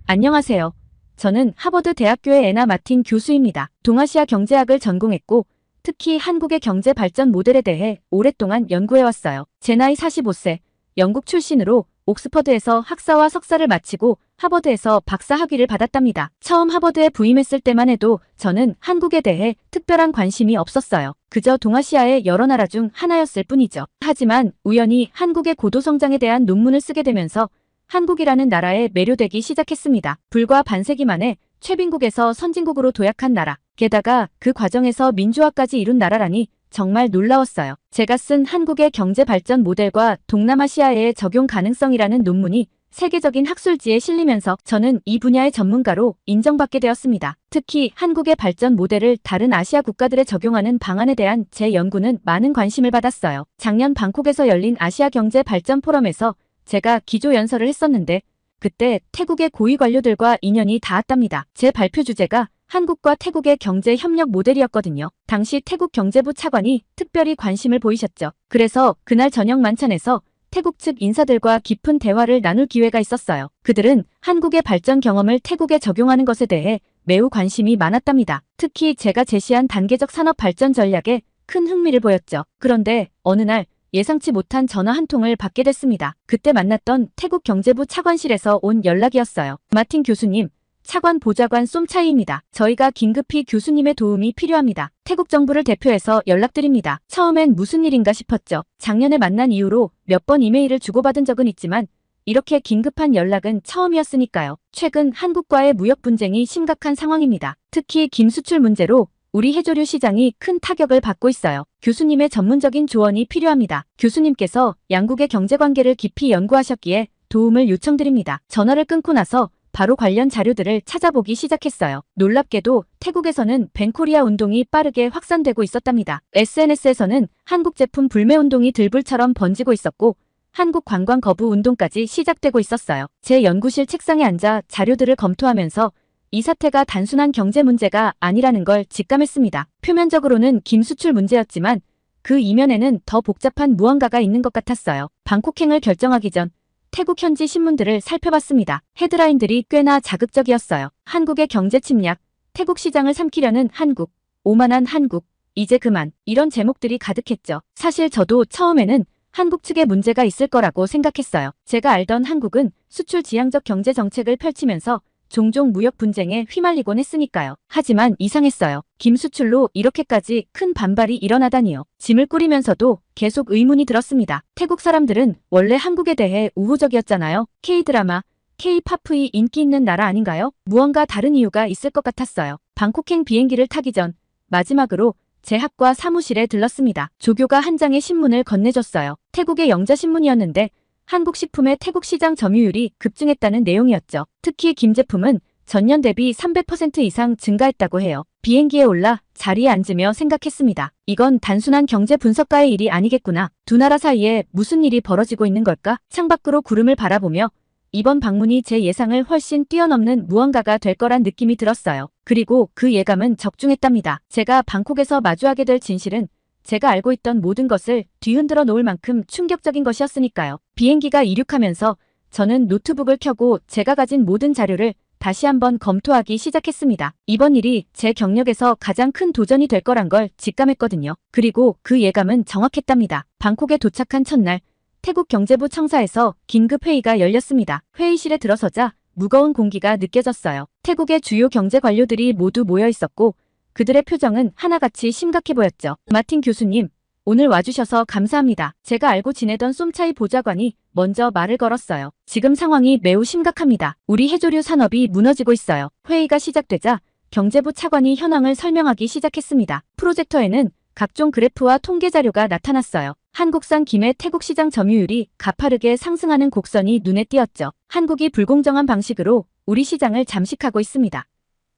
안녕하세요. 저는 하버드 대학교의 애나 마틴 교수입니다. 동아시아 경제학을 전공했고 특히 한국의 경제 발전 모델에 대해 오랫동안 연구해왔어요. 제 나이 45세, 영국 출신으로 옥스퍼드에서 학사와 석사를 마치고 하버드에서 박사 학위를 받았답니다. 처음 하버드에 부임했을 때만 해도 저는 한국에 대해 특별한 관심이 없었어요. 그저 동아시아의 여러 나라 중 하나였을 뿐이죠. 하지만 우연히 한국의 고도 성장에 대한 논문을 쓰게 되면서 한국이라는 나라에 매료되기 시작했습니다. 불과 반세기 만에 최빈국에서 선진국으로 도약한 나라, 게다가 그 과정에서 민주화까지 이룬 나라라니 정말 놀라웠어요. 제가 쓴 한국의 경제 발전 모델과 동남아시아의 적용 가능성이라는 논문이 세계적인 학술지에 실리면서 저는 이 분야의 전문가로 인정받게 되었습니다. 특히 한국의 발전 모델을 다른 아시아 국가들에 적용하는 방안에 대한 제 연구는 많은 관심을 받았어요. 작년 방콕에서 열린 아시아 경제 발전 포럼에서 제가 기조 연설을 했었는데 그때 태국의 고위 관료들과 인연이 닿았답니다. 제 발표 주제가 한국과 태국의 경제 협력 모델이었거든요. 당시 태국 경제부 차관이 특별히 관심을 보이셨죠. 그래서 그날 저녁 만찬에서 태국 측 인사들과 깊은 대화를 나눌 기회가 있었어요. 그들은 한국의 발전 경험을 태국에 적용하는 것에 대해 매우 관심이 많았답니다. 특히 제가 제시한 단계적 산업 발전 전략에 큰 흥미를 보였죠. 그런데 어느 날 예상치 못한 전화 한 통을 받게 됐습니다. 그때 만났던 태국 경제부 차관실에서 온 연락이었어요. 마틴 교수님, 차관 보좌관 쏨차이입니다. 저희가 긴급히 교수님의 도움이 필요합니다. 태국 정부를 대표해서 연락드립니다. 처음엔 무슨 일인가 싶었죠. 작년에 만난 이후로 몇 번 이메일을 주고받은 적은 있지만 이렇게 긴급한 연락은 처음이었으니까요. 최근 한국과의 무역 분쟁이 심각한 상황입니다. 특히 김수출 문제로 우리 해조류 시장이 큰 타격을 받고 있어요. 교수님의 전문적인 조언이 필요합니다. 교수님께서 양국의 경제관계를 깊이 연구하셨기에 도움을 요청드립니다. 전화를 끊고 나서 바로 관련 자료들을 찾아보기 시작했어요. 놀랍게도 태국에서는 벤코리아 운동이 빠르게 확산되고 있었답니다. SNS에서는 한국 제품 불매 운동이 들불처럼 번지고 있었고 한국 관광 거부 운동까지 시작되고 있었어요. 제 연구실 책상에 앉아 자료들을 검토하면서 이 사태가 단순한 경제 문제가 아니라는 걸 직감했습니다. 표면적으로는 김수출 문제였지만 그 이면에는 더 복잡한 무언가가 있는 것 같았어요. 방콕행을 결정하기 전 태국 현지 신문들을 살펴봤습니다. 헤드라인들이 꽤나 자극적이었어요. 한국의 경제 침략, 태국 시장을 삼키려는 한국, 오만한 한국, 이제 그만, 이런 제목들이 가득했죠. 사실 저도 처음에는 한국 측에 문제가 있을 거라고 생각했어요. 제가 알던 한국은 수출 지향적 경제 정책을 펼치면서 종종 무역 분쟁에 휘말리곤 했으니까요. 하지만 이상했어요. 김 수출로 이렇게까지 큰 반발이 일어나다니요. 짐을 꾸리면서도 계속 의문이 들었습니다. 태국 사람들은 원래 한국에 대해 우호적이었잖아요. K-드라마, K-팝이 인기 있는 나라 아닌가요? 무언가 다른 이유가 있을 것 같았어요. 방콕행 비행기를 타기 전 마지막으로 제 학과 사무실에 들렀습니다. 조교가 한 장의 신문을 건네줬어요. 태국의 영자신문이었는데 한국 식품의 태국 시장 점유율이 급증했다는 내용이었죠. 특히 김 제품은 전년 대비 300% 이상 증가했다고 해요. 비행기에 올라 자리에 앉으며 생각했습니다. 이건 단순한 경제 분석가의 일이 아니겠구나. 두 나라 사이에 무슨 일이 벌어지고 있는 걸까? 창밖으로 구름을 바라보며 이번 방문이 제 예상을 훨씬 뛰어넘는 무언가가 될 거란 느낌이 들었어요. 그리고 그 예감은 적중했답니다. 제가 방콕에서 마주하게 될 진실은 제가 알고 있던 모든 것을 뒤흔들어 놓을 만큼 충격적인 것이었으니까요. 비행기가 이륙하면서 저는 노트북을 켜고 제가 가진 모든 자료를 다시 한번 검토하기 시작했습니다. 이번 일이 제 경력에서 가장 큰 도전이 될 거란 걸 직감했거든요. 그리고 그 예감은 정확했답니다. 방콕에 도착한 첫날 태국 경제부 청사에서 긴급 회의가 열렸습니다. 회의실에 들어서자 무거운 공기가 느껴졌어요. 태국의 주요 경제 관료들이 모두 모여 있었고 그들의 표정은 하나같이 심각해 보였죠. 마틴 교수님, 오늘 와주셔서 감사합니다. 제가 알고 지내던 쏨차이 보좌관이 먼저 말을 걸었어요. 지금 상황이 매우 심각합니다. 우리 해조류 산업이 무너지고 있어요. 회의가 시작되자 경제부 차관이 현황을 설명하기 시작했습니다. 프로젝터에는 각종 그래프와 통계 자료가 나타났어요. 한국산 김의 태국 시장 점유율이 가파르게 상승하는 곡선이 눈에 띄었죠. 한국이 불공정한 방식으로 우리 시장을 잠식하고 있습니다.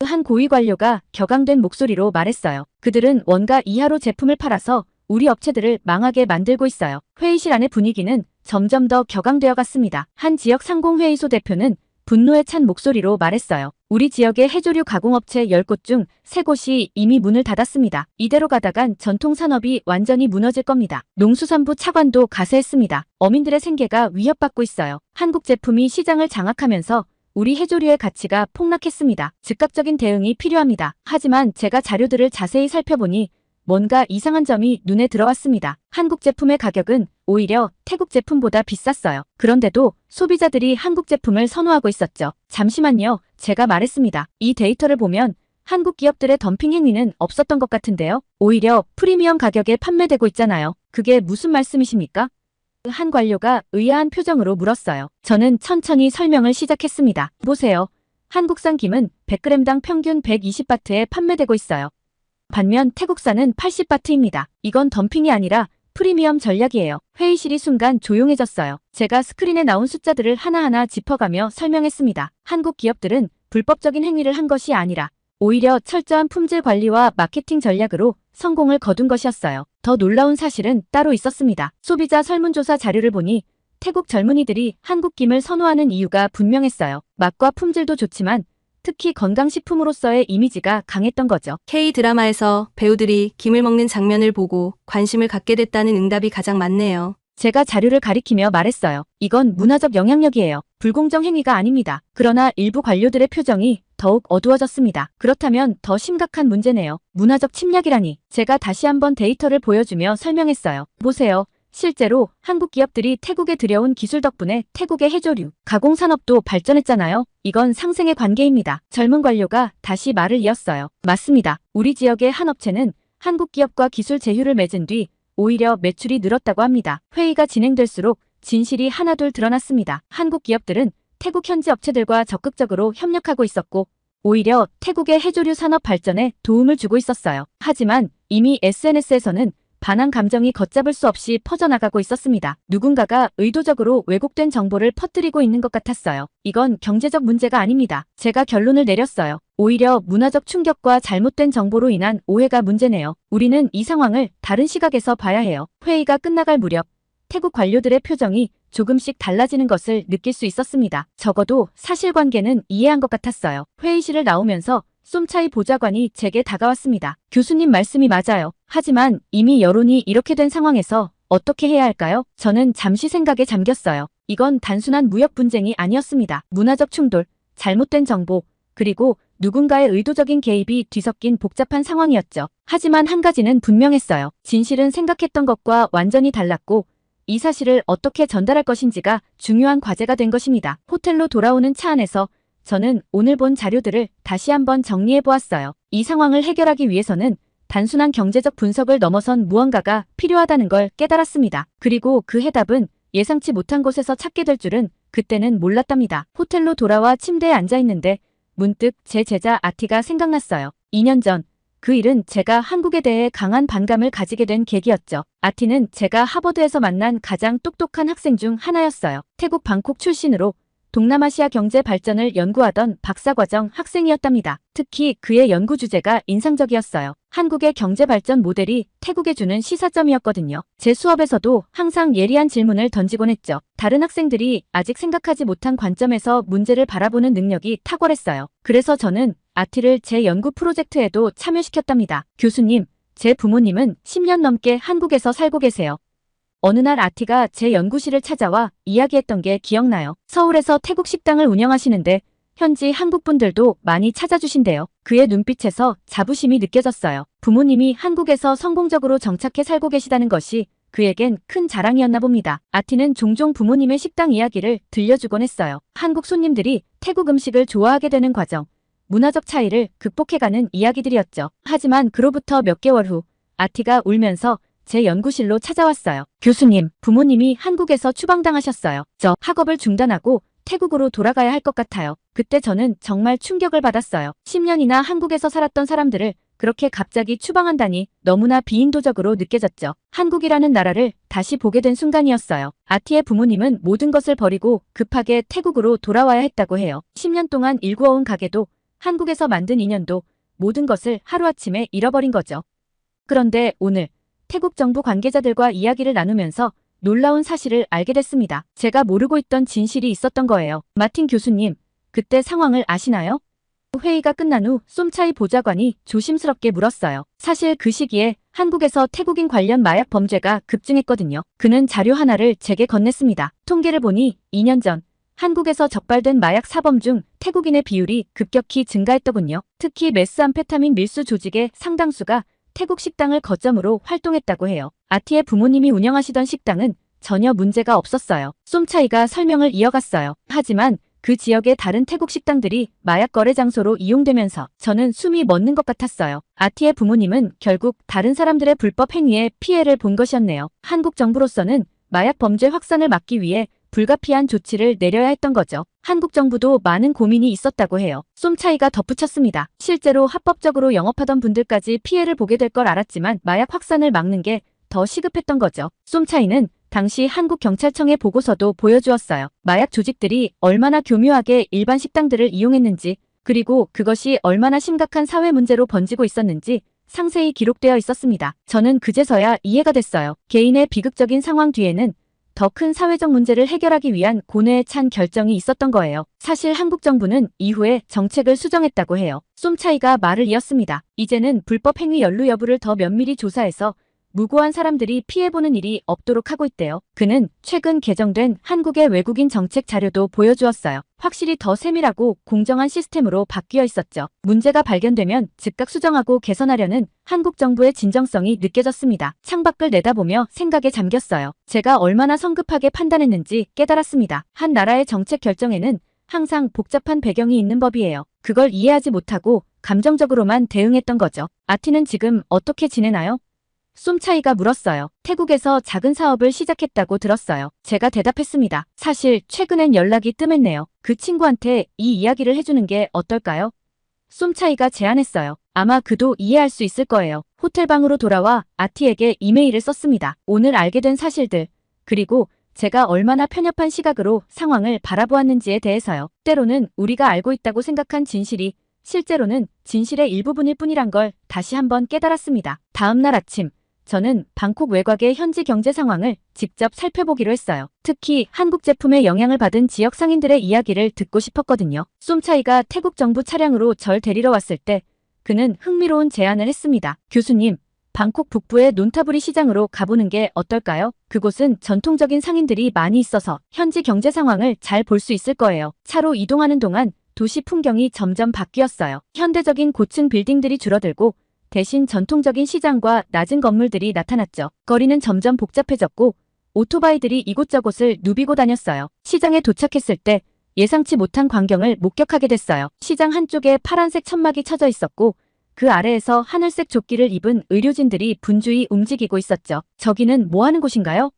한 고위 관료가 격앙된 목소리로 말했어요. 그들은 원가 이하로 제품을 팔아서 우리 업체들을 망하게 만들고 있어요. 회의실 안의 분위기는 점점 더 격앙되어 갔습니다. 한 지역 상공회의소 대표는 분노에 찬 목소리로 말했어요. 우리 지역의 해조류 가공업체 10곳 중 3곳이 이미 문을 닫았습니다. 이대로 가다간 전통산업이 완전히 무너질 겁니다. 농수산부 차관도 가세했습니다. 어민들의 생계가 위협받고 있어요. 한국 제품이 시장을 장악하면서 우리 해조류의 가치가 폭락했습니다. 즉각적인 대응이 필요합니다. 하지만 제가 자료들을 자세히 살펴보니 뭔가 이상한 점이 눈에 들어왔습니다. 한국 제품의 가격은 오히려 태국 제품보다 비쌌어요. 그런데도 소비자들이 한국 제품을 선호하고 있었죠. 잠시만요. 제가 말했습니다. 이 데이터를 보면 한국 기업들의 덤핑 행위는 없었던 것 같은데요. 오히려 프리미엄 가격에 판매되고 있잖아요. 그게 무슨 말씀이십니까? 한 관료가 의아한 표정으로 물었어요. 저는 천천히 설명을 시작했습니다. 보세요. 한국산 김은 100g당 평균 120바트에 판매되고 있어요. 반면 태국산은 80바트입니다. 이건 덤핑이 아니라 프리미엄 전략이에요. 회의실이 순간 조용해졌어요. 제가 스크린에 나온 숫자들을 하나하나 짚어가며 설명했습니다. 한국 기업들은 불법적인 행위를 한 것이 아니라 오히려 철저한 품질 관리와 마케팅 전략으로 성공을 거둔 것이었어요. 더 놀라운 사실은 따로 있었습니다. 소비자 설문조사 자료를 보니 태국 젊은이들이 한국 김을 선호하는 이유가 분명했어요. 맛과 품질도 좋지만 특히 건강식품으로서의 이미지가 강했던 거죠. K-드라마에서 배우들이 김을 먹는 장면을 보고 관심을 갖게 됐다는 응답이 가장 많네요. 제가 자료를 가리키며 말했어요. 이건 문화적 영향력이에요. 불공정 행위가 아닙니다. 그러나 일부 관료들의 표정이 더욱 어두워졌습니다. 그렇다면 더 심각한 문제네요. 문화적 침략이라니. 제가 다시 한번 데이터를 보여주며 설명했어요. 보세요. 실제로 한국 기업들이 태국에 들여온 기술 덕분에 태국의 해조류, 가공산업도 발전했잖아요. 이건 상생의 관계입니다. 젊은 관료가 다시 말을 이었어요. 맞습니다. 우리 지역의 한 업체는 한국 기업과 기술 제휴를 맺은 뒤 오히려 매출이 늘었다고 합니다. 회의가 진행될수록 진실이 하나둘 드러났습니다. 한국 기업들은 태국 현지 업체들과 적극적으로 협력하고 있었고 오히려 태국의 해조류 산업 발전에 도움을 주고 있었어요. 하지만 이미 SNS에서는 반한 감정이 걷잡을 수 없이 퍼져나가고 있었습니다. 누군가가 의도적으로 왜곡된 정보를 퍼뜨리고 있는 것 같았어요. 이건 경제적 문제가 아닙니다. 제가 결론을 내렸어요. 오히려 문화적 충격과 잘못된 정보로 인한 오해가 문제네요. 우리는 이 상황을 다른 시각에서 봐야 해요. 회의가 끝나갈 무렵 태국 관료들의 표정이 조금씩 달라지는 것을 느낄 수 있었습니다. 적어도 사실관계는 이해한 것 같았어요. 회의실을 나오면서 쏨차이 보좌관이 제게 다가왔습니다. 교수님 말씀이 맞아요. 하지만 이미 여론이 이렇게 된 상황에서 어떻게 해야 할까요? 저는 잠시 생각에 잠겼어요. 이건 단순한 무역 분쟁이 아니었습니다. 문화적 충돌, 잘못된 정보, 그리고 누군가의 의도적인 개입이 뒤섞인 복잡한 상황이었죠. 하지만 한 가지는 분명했어요. 진실은 생각했던 것과 완전히 달랐고 이 사실을 어떻게 전달할 것인지가 중요한 과제가 된 것입니다. 호텔로 돌아오는 차 안에서 저는 오늘 본 자료들을 다시 한번 정리해 보았어요. 이 상황을 해결하기 위해서는 단순한 경제적 분석을 넘어선 무언가가 필요하다는 걸 깨달았습니다. 그리고 그 해답은 예상치 못한 곳에서 찾게 될 줄은 그때는 몰랐답니다. 호텔로 돌아와 침대에 앉아 있는데 문득 제 제자 아티가 생각났어요. 2년 전 그 일은 제가 한국에 대해 강한 반감을 가지게 된 계기였죠. 아티는 제가 하버드에서 만난 가장 똑똑한 학생 중 하나였어요. 태국 방콕 출신으로 동남아시아 경제 발전을 연구하던 박사과정 학생이었답니다. 특히 그의 연구 주제가 인상적이었어요. 한국의 경제 발전 모델이 태국에 주는 시사점이었거든요. 제 수업에서도 항상 예리한 질문을 던지곤 했죠. 다른 학생들이 아직 생각하지 못한 관점에서 문제를 바라보는 능력이 탁월했어요. 그래서 저는 아티를 제 연구 프로젝트에도 참여시켰답니다. 교수님, 제 부모님은 10년 넘게 한국에서 살고 계세요. 어느 날 아티가 제 연구실을 찾아와 이야기했던 게 기억나요. 서울에서 태국 식당을 운영하시는데 현지 한국 분들도 많이 찾아주신대요. 그의 눈빛에서 자부심이 느껴졌어요. 부모님이 한국에서 성공적으로 정착해 살고 계시다는 것이 그에겐 큰 자랑이었나 봅니다. 아티는 종종 부모님의 식당 이야기를 들려주곤 했어요. 한국 손님들이 태국 음식을 좋아하게 되는 과정, 문화적 차이를 극복해가는 이야기들이었죠. 하지만 그로부터 몇 개월 후 아티가 울면서 제 연구실로 찾아왔어요. 교수님, 부모님이 한국에서 추방당하셨어요. 저 학업을 중단하고 태국으로 돌아가야 할 것 같아요. 그때 저는 정말 충격을 받았어요. 10년이나 한국에서 살았던 사람들을 그렇게 갑자기 추방한다니 너무나 비인도적으로 느껴졌죠. 한국이라는 나라를 다시 보게 된 순간이었어요. 아티의 부모님은 모든 것을 버리고 급하게 태국으로 돌아와야 했다고 해요. 10년 동안 일구어온 가게도 한국에서 만든 인연도 모든 것을 하루아침에 잃어버린 거죠. 그런데 오늘 태국 정부 관계자들과 이야기를 나누면서 놀라운 사실을 알게 됐습니다. 제가 모르고 있던 진실이 있었던 거예요. 마틴 교수님, 그때 상황을 아시나요? 회의가 끝난 후 솜차이 보좌관이 조심스럽게 물었어요. 사실 그 시기에 한국에서 태국인 관련 마약 범죄가 급증했거든요. 그는 자료 하나를 제게 건넸습니다. 통계를 보니 2년 전 한국에서 적발된 마약 사범 중 태국인의 비율이 급격히 증가했더군요. 특히 메스암페타민 밀수 조직의 상당수가 태국 식당을 거점으로 활동했다고 해요. 아티의 부모님이 운영하시던 식당은 전혀 문제가 없었어요. 솜차이가 설명을 이어갔어요. 하지만 그 지역의 다른 태국 식당들이 마약 거래 장소로 이용되면서 저는 숨이 멎는 것 같았어요. 아티의 부모님은 결국 다른 사람들의 불법 행위에 피해를 본 것이었네요. 한국 정부로서는 마약 범죄 확산을 막기 위해 불가피한 조치를 내려야 했던 거죠. 한국 정부도 많은 고민이 있었다고 해요. 솜차이가 덧붙였습니다. 실제로 합법적으로 영업하던 분들까지 피해를 보게 될 걸 알았지만 마약 확산을 막는 게 더 시급했던 거죠. 솜차이는 당시 한국경찰청의 보고서도 보여주었어요. 마약 조직들이 얼마나 교묘하게 일반 식당들을 이용했는지, 그리고 그것이 얼마나 심각한 사회 문제로 번지고 있었는지 상세히 기록되어 있었습니다. 저는 그제서야 이해가 됐어요. 개인의 비극적인 상황 뒤에는 더 큰 사회적 문제를 해결하기 위한 고뇌에 찬 결정이 있었던 거예요. 사실 한국 정부는 이후에 정책을 수정했다고 해요. 솜차이가 말을 이었습니다. 이제는 불법 행위 연루 여부를 더 면밀히 조사해서 무고한 사람들이 피해보는 일이 없도록 하고 있대요. 그는 최근 개정된 한국의 외국인 정책 자료도 보여주었어요. 확실히 더 세밀하고 공정한 시스템으로 바뀌어 있었죠. 문제가 발견되면 즉각 수정하고 개선하려는 한국 정부의 진정성이 느껴졌습니다. 창밖을 내다보며 생각에 잠겼어요. 제가 얼마나 성급하게 판단했는지 깨달았습니다. 한 나라의 정책 결정에는 항상 복잡한 배경이 있는 법이에요. 그걸 이해하지 못하고 감정적으로만 대응했던 거죠. 아티는 지금 어떻게 지내나요? 솜차이가 물었어요. 태국에서 작은 사업을 시작했다고 들었어요. 제가 대답했습니다. 사실 최근엔 연락이 뜸했네요. 그 친구한테 이 이야기를 해주는 게 어떨까요? 솜차이가 제안했어요. 아마 그도 이해할 수 있을 거예요. 호텔방으로 돌아와 아티에게 이메일을 썼습니다. 오늘 알게 된 사실들, 그리고 제가 얼마나 편협한 시각으로 상황을 바라보았는지에 대해서요. 때로는 우리가 알고 있다고 생각한 진실이 실제로는 진실의 일부분일 뿐이란 걸 다시 한번 깨달았습니다. 다음 날 아침, 저는 방콕 외곽의 현지 경제 상황을 직접 살펴보기로 했어요. 특히 한국 제품에 영향을 받은 지역 상인들의 이야기를 듣고 싶었거든요. 솜차이가 태국 정부 차량으로 절 데리러 왔을 때 그는 흥미로운 제안을 했습니다. 교수님, 방콕 북부의 논타부리 시장으로 가보는 게 어떨까요? 그곳은 전통적인 상인들이 많이 있어서 현지 경제 상황을 잘 볼 수 있을 거예요. 차로 이동하는 동안 도시 풍경이 점점 바뀌었어요. 현대적인 고층 빌딩들이 줄어들고 대신 전통적인 시장과 낮은 건물들이 나타났죠. 거리는 점점 복잡해졌고 오토바이들이 이곳저곳을 누비고 다녔어요. 시장에 도착했을 때 예상치 못한 광경을 목격하게 됐어요. 시장 한쪽에 파란색 천막이 쳐져 있었고 그 아래에서 하늘색 조끼를 입은 의료진들이 분주히 움직이고 있었죠. 저기는 뭐 하는 곳인가요?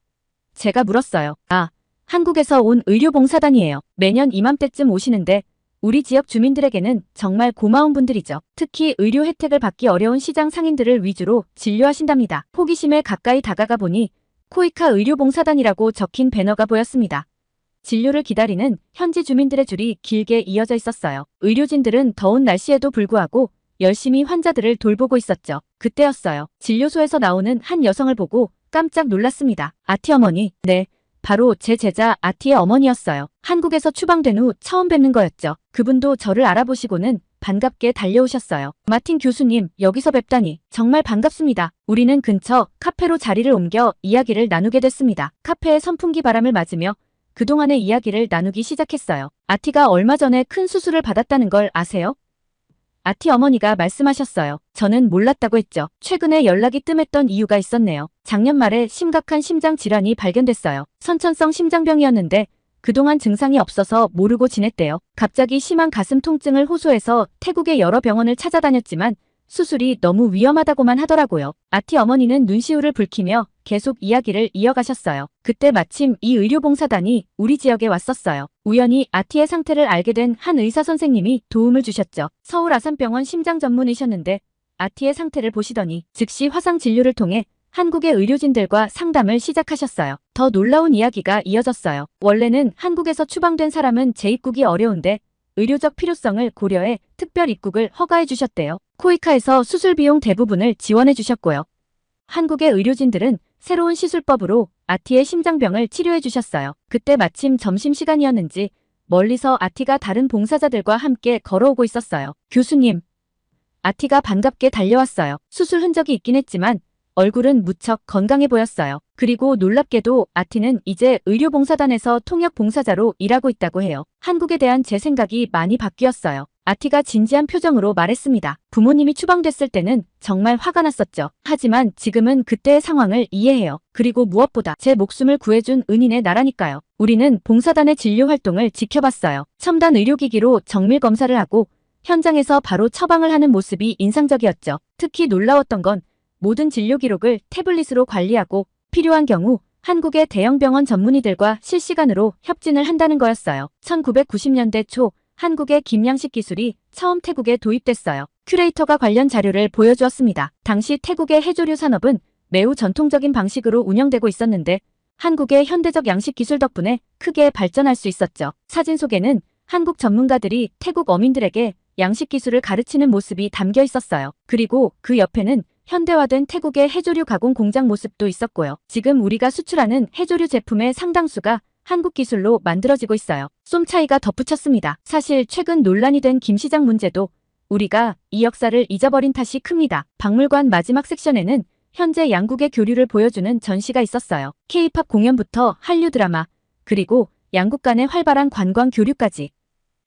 제가 물었어요. 아, 한국에서 온 의료봉사단이에요. 매년 이맘때쯤 오시는데 우리 지역 주민들에게는 정말 고마운 분들이죠. 특히 의료 혜택을 받기 어려운 시장 상인들을 위주로 진료하신답니다. 호기심에 가까이 다가가 보니 코이카 의료봉사단이라고 적힌 배너가 보였습니다. 진료를 기다리는 현지 주민들의 줄이 길게 이어져 있었어요. 의료진들은 더운 날씨에도 불구하고 열심히 환자들을 돌보고 있었죠. 그때였어요. 진료소에서 나오는 한 여성을 보고 깜짝 놀랐습니다. 아티 어머니. 네, 바로 제 제자 아티의 어머니였어요. 한국에서 추방된 후 처음 뵙는 거였죠. 그분도 저를 알아보시고는 반갑게 달려오셨어요. 마틴 교수님, 여기서 뵙다니 정말 반갑습니다. 우리는 근처 카페로 자리를 옮겨 이야기를 나누게 됐습니다. 카페의 선풍기 바람을 맞으며 그동안의 이야기를 나누기 시작했어요. 아티가 얼마 전에 큰 수술을 받았다는 걸 아세요? 아티 어머니가 말씀하셨어요. 저는 몰랐다고 했죠. 최근에 연락이 뜸했던 이유가 있었네요. 작년 말에 심각한 심장 질환이 발견됐어요. 선천성 심장병이었는데 그동안 증상이 없어서 모르고 지냈대요. 갑자기 심한 가슴 통증을 호소해서 태국의 여러 병원을 찾아다녔지만 수술이 너무 위험하다고만 하더라고요. 아티 어머니는 눈시울을 붉히며 계속 이야기를 이어가셨어요. 그때 마침 이 의료봉사단이 우리 지역에 왔었어요. 우연히 아티의 상태를 알게 된 한 의사 선생님이 도움을 주셨죠. 서울 아산병원 심장 전문의셨는데 아티의 상태를 보시더니 즉시 화상 진료를 통해 한국의 의료진들과 상담을 시작하셨어요. 더 놀라운 이야기가 이어졌어요. 원래는 한국에서 추방된 사람은 재입국이 어려운데 의료적 필요성을 고려해 특별 입국을 허가해 주셨대요. 코이카에서 수술 비용 대부분을 지원해 주셨고요. 한국의 의료진들은 새로운 시술법으로 아티의 심장병을 치료해 주셨어요. 그때 마침 점심시간이었는지 멀리서 아티가 다른 봉사자들과 함께 걸어오고 있었어요. 교수님. 아티가 반갑게 달려왔어요. 수술 흔적이 있긴 했지만 얼굴은 무척 건강해 보였어요. 그리고 놀랍게도 아티는 이제 의료봉사단에서 통역봉사자로 일하고 있다고 해요. 한국에 대한 제 생각이 많이 바뀌었어요. 아티가 진지한 표정으로 말했습니다. 부모님이 추방됐을 때는 정말 화가 났었죠. 하지만 지금은 그때의 상황을 이해해요. 그리고 무엇보다 제 목숨을 구해준 은인의 나라니까요. 우리는 봉사단의 진료 활동을 지켜봤어요. 첨단 의료기기로 정밀 검사를 하고 현장에서 바로 처방을 하는 모습이 인상적이었죠. 특히 놀라웠던 건 모든 진료 기록을 태블릿으로 관리하고 필요한 경우 한국의 대형 병원 전문의들과 실시간으로 협진을 한다는 거였어요. 1990년대 초 한국의 김양식 기술이 처음 태국에 도입됐어요. 큐레이터가 관련 자료를 보여주었습니다. 당시 태국의 해조류 산업은 매우 전통적인 방식으로 운영되고 있었는데 한국의 현대적 양식 기술 덕분에 크게 발전할 수 있었죠. 사진 속에는 한국 전문가들이 태국 어민들에게 양식 기술을 가르치는 모습이 담겨 있었어요. 그리고 그 옆에는 현대화된 태국의 해조류 가공 공장 모습도 있었고요. 지금 우리가 수출하는 해조류 제품의 상당수가 한국 기술로 만들어지고 있어요. 쏨차이가 덧붙였습니다. 사실 최근 논란이 된 김 시장 문제도 우리가 이 역사를 잊어버린 탓이 큽니다. 박물관 마지막 섹션에는 현재 양국의 교류를 보여주는 전시가 있었어요. K-팝 공연부터 한류 드라마, 그리고 양국 간의 활발한 관광 교류까지.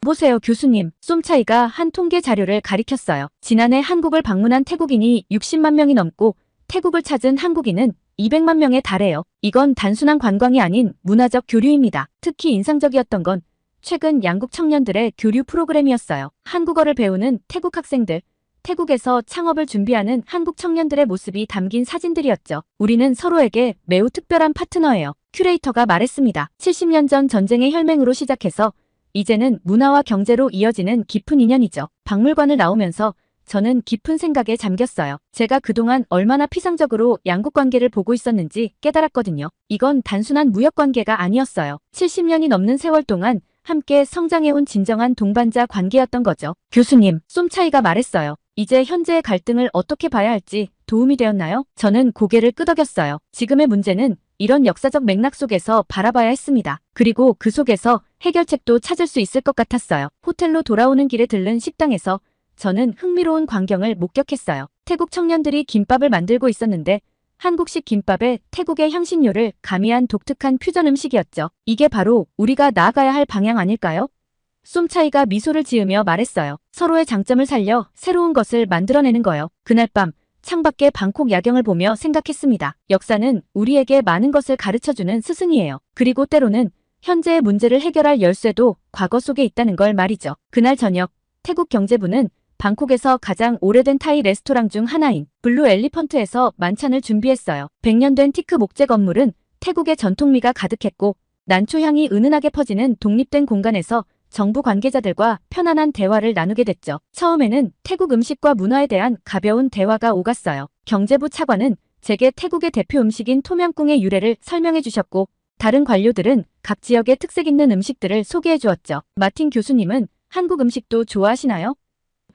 보세요, 교수님. 쏨차이가 한 통계 자료를 가리켰어요. 지난해 한국을 방문한 태국인이 60만 명이 넘고 태국을 찾은 한국인은 200만 명에 달해요. 이건 단순한 관광이 아닌 문화적 교류입니다. 특히 인상적이었던 건 최근 양국 청년들의 교류 프로그램이었어요. 한국어를 배우는 태국 학생들, 태국에서 창업을 준비하는 한국 청년들의 모습이 담긴 사진들이었죠. 우리는 서로에게 매우 특별한 파트너예요. 큐레이터가 말했습니다. 70년 전 전쟁의 혈맹으로 시작해서 이제는 문화와 경제로 이어지는 깊은 인연이죠. 박물관을 나오면서 저는 깊은 생각에 잠겼어요. 제가 그동안 얼마나 피상적으로 양국 관계를 보고 있었는지 깨달았거든요. 이건 단순한 무역 관계가 아니었어요. 70년이 넘는 세월 동안 함께 성장해온 진정한 동반자 관계였던 거죠. 교수님, 쏨차이가 말했어요. 이제 현재의 갈등을 어떻게 봐야 할지 도움이 되었나요? 저는 고개를 끄덕였어요. 지금의 문제는 이런 역사적 맥락 속에서 바라봐야 했습니다. 그리고 그 속에서 해결책도 찾을 수 있을 것 같았어요. 호텔로 돌아오는 길에 들른 식당에서 저는 흥미로운 광경을 목격했어요. 태국 청년들이 김밥을 만들고 있었는데 한국식 김밥에 태국의 향신료를 가미한 독특한 퓨전 음식이었죠. 이게 바로 우리가 나아가야 할 방향 아닐까요? 쏨차이가 미소를 지으며 말했어요. 서로의 장점을 살려 새로운 것을 만들어내는 거요. 그날 밤 창밖의 방콕 야경을 보며 생각했습니다. 역사는 우리에게 많은 것을 가르쳐주는 스승이에요. 그리고 때로는 현재의 문제를 해결할 열쇠도 과거 속에 있다는 걸 말이죠. 그날 저녁, 태국 경제부는 방콕에서 가장 오래된 타이 레스토랑 중 하나인 블루 엘리펀트에서 만찬을 준비했어요. 100년 된 티크 목재 건물은 태국의 전통미가 가득했고 난초향이 은은하게 퍼지는 독립된 공간에서 정부 관계자들과 편안한 대화를 나누게 됐죠. 처음에는 태국 음식과 문화에 대한 가벼운 대화가 오갔어요. 경제부 차관은 제게 태국의 대표 음식인 톰양꿍의 유래를 설명해 주셨고 다른 관료들은 각 지역의 특색 있는 음식들을 소개해 주었죠. 마틴 교수님은 한국 음식도 좋아하시나요?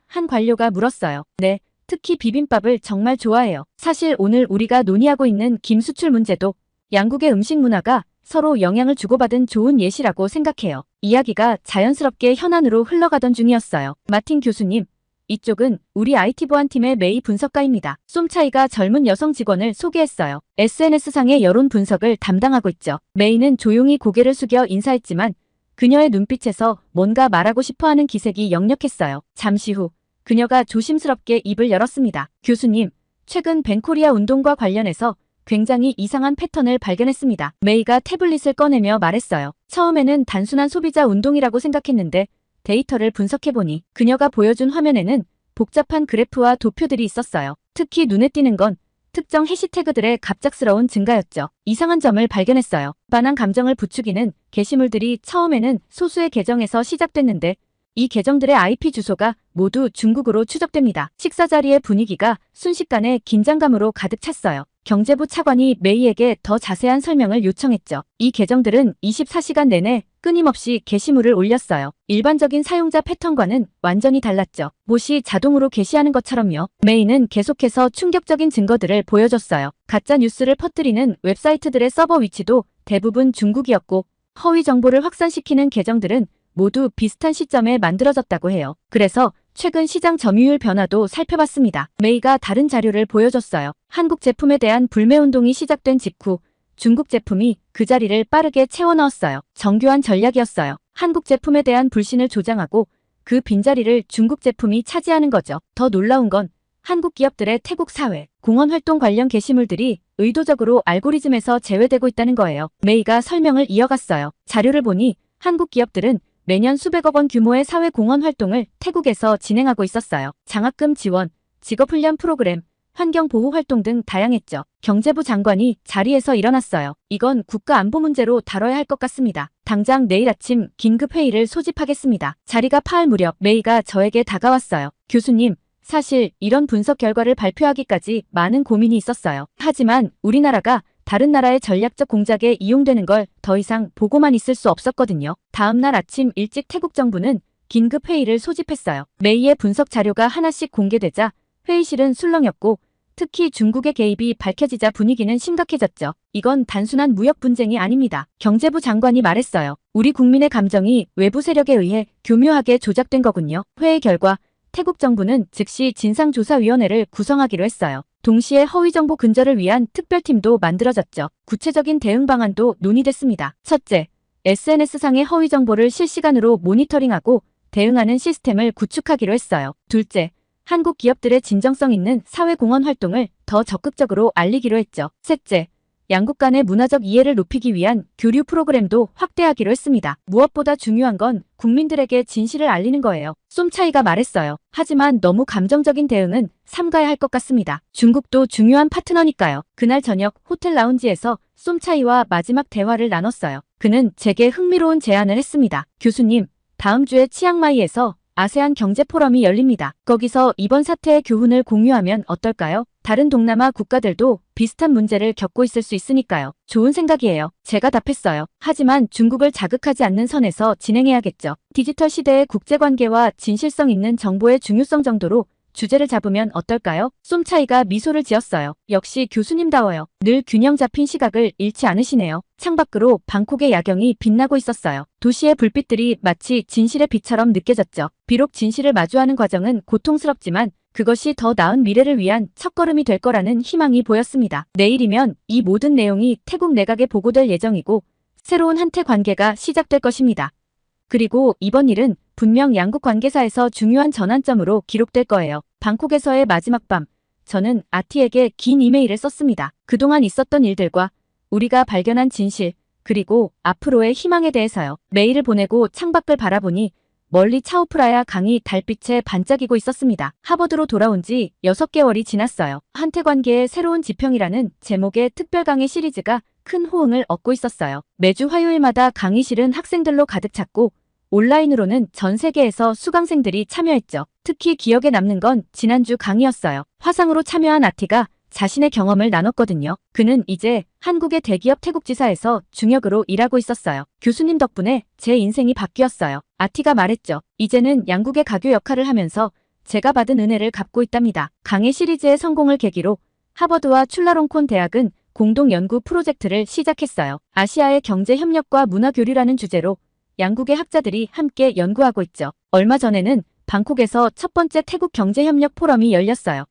한 관료가 물었어요. 네, 특히 비빔밥을 정말 좋아해요. 사실 오늘 우리가 논의하고 있는 김 수출 문제도 양국의 음식 문화가 서로 영향을 주고받은 좋은 예시라고 생각해요. 이야기가 자연스럽게 현안으로 흘러가던 중이었어요. 마틴 교수님, 이쪽은 우리 IT 보안팀의 메이 분석가입니다. 쏨차이가 젊은 여성 직원을 소개했어요. SNS상의 여론 분석을 담당하고 있죠. 메이는 조용히 고개를 숙여 인사했지만 그녀의 눈빛에서 뭔가 말하고 싶어하는 기색이 역력했어요. 잠시 후 그녀가 조심스럽게 입을 열었습니다. 교수님, 최근 벤코리아 운동과 관련해서 굉장히 이상한 패턴을 발견했습니다. 메이가 태블릿을 꺼내며 말했어요. 처음에는 단순한 소비자 운동이라고 생각했는데 데이터를 분석해보니 그녀가 보여준 화면에는 복잡한 그래프와 도표들이 있었어요. 특히 눈에 띄는 건 특정 해시태그들의 갑작스러운 증가였죠. 이상한 점을 발견했어요. 반한 감정을 부추기는 게시물들이 처음에는 소수의 계정에서 시작됐는데 이 계정들의 IP 주소가 모두 중국으로 추적됩니다. 식사 자리의 분위기가 순식간에 긴장감으로 가득 찼어요. 경제부 차관이 메이에게 더 자세한 설명을 요청했죠. 이 계정들은 24시간 내내 끊임없이 게시물을 올렸어요. 일반적인 사용자 패턴과는 완전히 달랐죠. 봇이 자동으로 게시하는 것처럼요. 메이는 계속해서 충격적인 증거들을 보여줬어요. 가짜 뉴스를 퍼뜨리는 웹사이트들의 서버 위치도 대부분 중국이었고 허위 정보를 확산시키는 계정들은 모두 비슷한 시점에 만들어졌다고 해요. 그래서 최근 시장 점유율 변화도 살펴봤습니다. 메이가 다른 자료를 보여줬어요. 한국 제품에 대한 불매운동이 시작된 직후 중국 제품이 그 자리를 빠르게 채워 넣었어요. 정교한 전략이었어요. 한국 제품에 대한 불신을 조장하고 그 빈자리를 중국 제품이 차지하는 거죠. 더 놀라운 건 한국 기업들의 태국 사회, 공헌 활동 관련 게시물들이 의도적으로 알고리즘에서 제외되고 있다는 거예요. 메이가 설명을 이어갔어요. 자료를 보니 한국 기업들은 매년 수백억 원 규모의 사회 공헌 활동을 태국에서 진행하고 있었어요. 장학금 지원, 직업훈련 프로그램, 환경보호 활동 등 다양했죠. 경제부 장관이 자리에서 일어났어요. 이건 국가 안보 문제로 다뤄야 할 것 같습니다. 당장 내일 아침 긴급회의를 소집하겠습니다. 자리가 파할 무렵 메이가 저에게 다가왔어요. 교수님, 사실 이런 분석 결과를 발표하기까지 많은 고민이 있었어요. 하지만 우리나라가 다른 나라의 전략적 공작에 이용되는 걸 더 이상 보고만 있을 수 없었거든요. 다음 날 아침 일찍 태국 정부는 긴급 회의를 소집했어요. 메이의 분석 자료가 하나씩 공개되자 회의실은 술렁였고 특히 중국의 개입이 밝혀지자 분위기는 심각해졌죠. 이건 단순한 무역 분쟁이 아닙니다. 경제부 장관이 말했어요. 우리 국민의 감정이 외부 세력에 의해 교묘하게 조작된 거군요. 회의 결과 태국 정부는 즉시 진상조사위원회를 구성하기로 했어요. 동시에 허위정보 근절을 위한 특별팀도 만들어졌죠. 구체적인 대응 방안도 논의됐습니다. 첫째, SNS상의 허위정보를 실시간으로 모니터링하고 대응하는 시스템을 구축하기로 했어요. 둘째, 한국 기업들의 진정성 있는 사회공헌 활동을 더 적극적으로 알리기로 했죠. 셋째, 양국 간의 문화적 이해를 높이기 위한 교류 프로그램도 확대하기로 했습니다. 무엇보다 중요한 건 국민들에게 진실을 알리는 거예요. 쏨차이가 말했어요. 하지만 너무 감정적인 대응은 삼가야 할 것 같습니다. 중국도 중요한 파트너니까요. 그날 저녁 호텔 라운지에서 쏨차이와 마지막 대화를 나눴어요. 그는 제게 흥미로운 제안을 했습니다. 교수님, 다음 주에 치앙마이에서 아세안 경제 포럼이 열립니다. 거기서 이번 사태의 교훈을 공유하면 어떨까요? 다른 동남아 국가들도 비슷한 문제를 겪고 있을 수 있으니까요. 좋은 생각이에요. 제가 답했어요. 하지만 중국을 자극하지 않는 선에서 진행해야겠죠. 디지털 시대의 국제관계와 진실성 있는 정보의 중요성 정도로 주제를 잡으면 어떨까요? 쏨차이가 미소를 지었어요. 역시 교수님다워요. 늘 균형 잡힌 시각을 잃지 않으시네요. 창밖으로 방콕의 야경이 빛나고 있었어요. 도시의 불빛들이 마치 진실의 빛처럼 느껴졌죠. 비록 진실을 마주하는 과정은 고통스럽지만 그것이 더 나은 미래를 위한 첫걸음이 될 거라는 희망이 보였습니다. 내일이면 이 모든 내용이 태국 내각에 보고될 예정이고 새로운 한태 관계가 시작될 것입니다. 그리고 이번 일은 분명 양국 관계사에서 중요한 전환점으로 기록될 거예요. 방콕에서의 마지막 밤, 저는 아티에게 긴 이메일을 썼습니다. 그동안 있었던 일들과 우리가 발견한 진실, 그리고 앞으로의 희망에 대해서요. 메일을 보내고 창밖을 바라보니 멀리 차오프라야 강이 달빛에 반짝이고 있었습니다. 하버드로 돌아온 지 6개월이 지났어요. 한태관계의 새로운 지평이라는 제목의 특별 강의 시리즈가 큰 호응을 얻고 있었어요. 매주 화요일마다 강의실은 학생들로 가득 찼고 온라인으로는 전 세계에서 수강생들이 참여했죠. 특히 기억에 남는 건 지난주 강의였어요. 화상으로 참여한 아티가 자신의 경험을 나눴거든요. 그는 이제 한국의 대기업 태국지사에서 중역으로 일하고 있었어요. 교수님 덕분에 제 인생이 바뀌었어요. 아티가 말했죠. 이제는 양국의 가교 역할을 하면서 제가 받은 은혜를 갚고 있답니다. 강의 시리즈의 성공을 계기로 하버드와 출라롱콘 대학은 공동 연구 프로젝트를 시작했어요. 아시아의 경제 협력과 문화 교류라는 주제로 양국의 학자들이 함께 연구하고 있죠. 얼마 전에는 방콕에서 첫 번째 태국 경제협력 포럼이 열렸어요.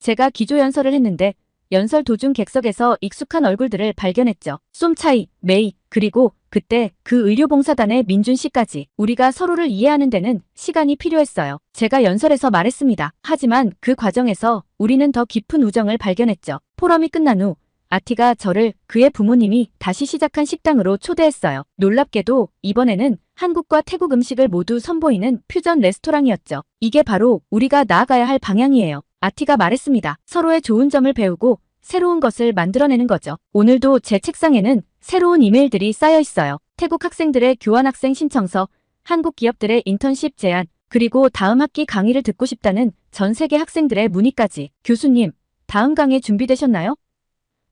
제가 기조연설을 했는데 연설 도중 객석에서 익숙한 얼굴들을 발견했죠. 쏨차이, 메이, 그리고 그때 그 의료봉사단의 민준 씨까지. 우리가 서로를 이해하는 데는 시간이 필요했어요. 제가 연설에서 말했습니다. 하지만 그 과정에서 우리는 더 깊은 우정을 발견했죠. 포럼이 끝난 후 아티가 저를 그의 부모님이 다시 시작한 식당으로 초대했어요. 놀랍게도 이번에는 한국과 태국 음식을 모두 선보이는 퓨전 레스토랑이었죠. 이게 바로 우리가 나아가야 할 방향이에요. 아티가 말했습니다. 서로의 좋은 점을 배우고 새로운 것을 만들어내는 거죠. 오늘도 제 책상에는 새로운 이메일들이 쌓여 있어요. 태국 학생들의 교환학생 신청서, 한국 기업들의 인턴십 제안, 그리고 다음 학기 강의를 듣고 싶다는 전 세계 학생들의 문의까지. 교수님, 다음 강의 준비되셨나요?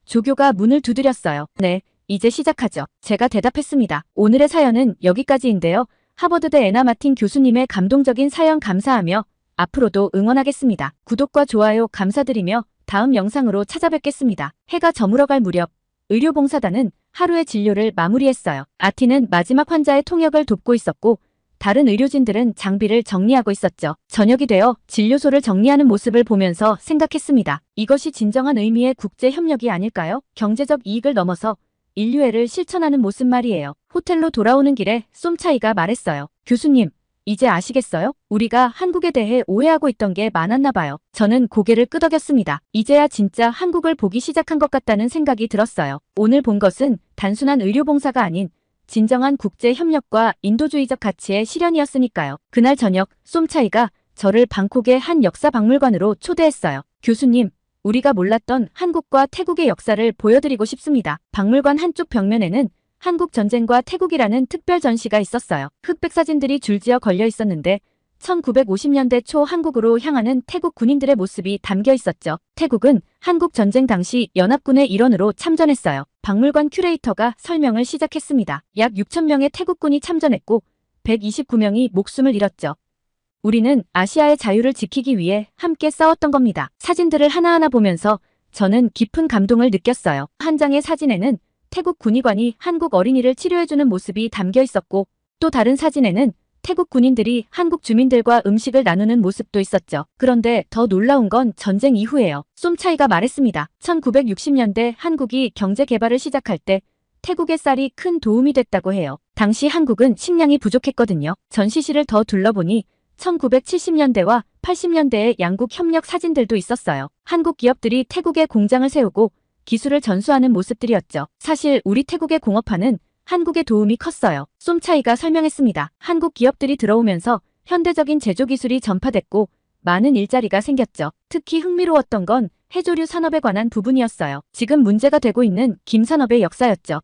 조교가 문을 두드렸어요. 네, 이제 시작하죠. 제가 대답했습니다. 오늘의 사연은 여기까지인데요. 하버드대 애나 마틴 교수님의 감동적인 사연 감사하며 앞으로도 응원하겠습니다. 구독과 좋아요 감사드리며 다음 영상으로 찾아뵙겠습니다. 해가 저물어갈 무렵 의료봉사단은 하루의 진료를 마무리했어요. 아티는 마지막 환자의 통역을 돕고 있었고 다른 의료진들은 장비를 정리하고 있었죠. 저녁이 되어 진료소를 정리하는 모습을 보면서 생각했습니다. 이것이 진정한 의미의 국제협력이 아닐까요? 경제적 이익을 넘어서 인류애를 실천하는 모습 말이에요. 호텔로 돌아오는 길에 쏨차이가 말했어요. 교수님, 이제 아시겠어요? 우리가 한국에 대해 오해하고 있던 게 많았나 봐요. 저는 고개를 끄덕였습니다. 이제야 진짜 한국을 보기 시작한 것 같다는 생각이 들었어요. 오늘 본 것은 단순한 의료봉사가 아닌 진정한 국제협력과 인도주의적 가치의 실현이었으니까요. 그날 저녁 쏨차이가 저를 방콕의 한 역사박물관으로 초대했어요. 교수님, 우리가 몰랐던 한국과 태국의 역사를 보여드리고 싶습니다. 박물관 한쪽 벽면에는 한국 전쟁과 태국이라는 특별 전시가 있었어요. 흑백 사진들이 줄지어 걸려 있었는데 1950년대 초 한국으로 향하는 태국 군인들의 모습이 담겨 있었죠. 태국은 한국 전쟁 당시 연합군의 일원으로 참전했어요. 박물관 큐레이터가 설명을 시작했습니다. 약 6,000명의 태국군이 참전했고 129명이 목숨을 잃었죠. 우리는 아시아의 자유를 지키기 위해 함께 싸웠던 겁니다. 사진들을 하나하나 보면서 저는 깊은 감동을 느꼈어요. 한 장의 사진에는 태국 군의관이 한국 어린이를 치료해주는 모습이 담겨 있었고 또 다른 사진에는 태국 군인들이 한국 주민들과 음식을 나누는 모습도 있었죠. 그런데 더 놀라운 건 전쟁 이후예요. 쏨차이가 말했습니다. 1960년대 한국이 경제 개발을 시작할 때 태국의 쌀이 큰 도움이 됐다고 해요. 당시 한국은 식량이 부족했거든요. 전시실을 더 둘러보니 1970년대와 80년대의 양국 협력 사진들도 있었어요. 한국 기업들이 태국에 공장을 세우고 기술을 전수하는 모습들이었죠. 사실 우리 태국의 공업화는 한국의 도움이 컸어요. 쏨차이가 설명했습니다. 한국 기업들이 들어오면서 현대적인 제조 기술이 전파됐고 많은 일자리가 생겼죠. 특히 흥미로웠던 건 해조류 산업에 관한 부분이었어요. 지금 문제가 되고 있는 김산업의 역사였죠.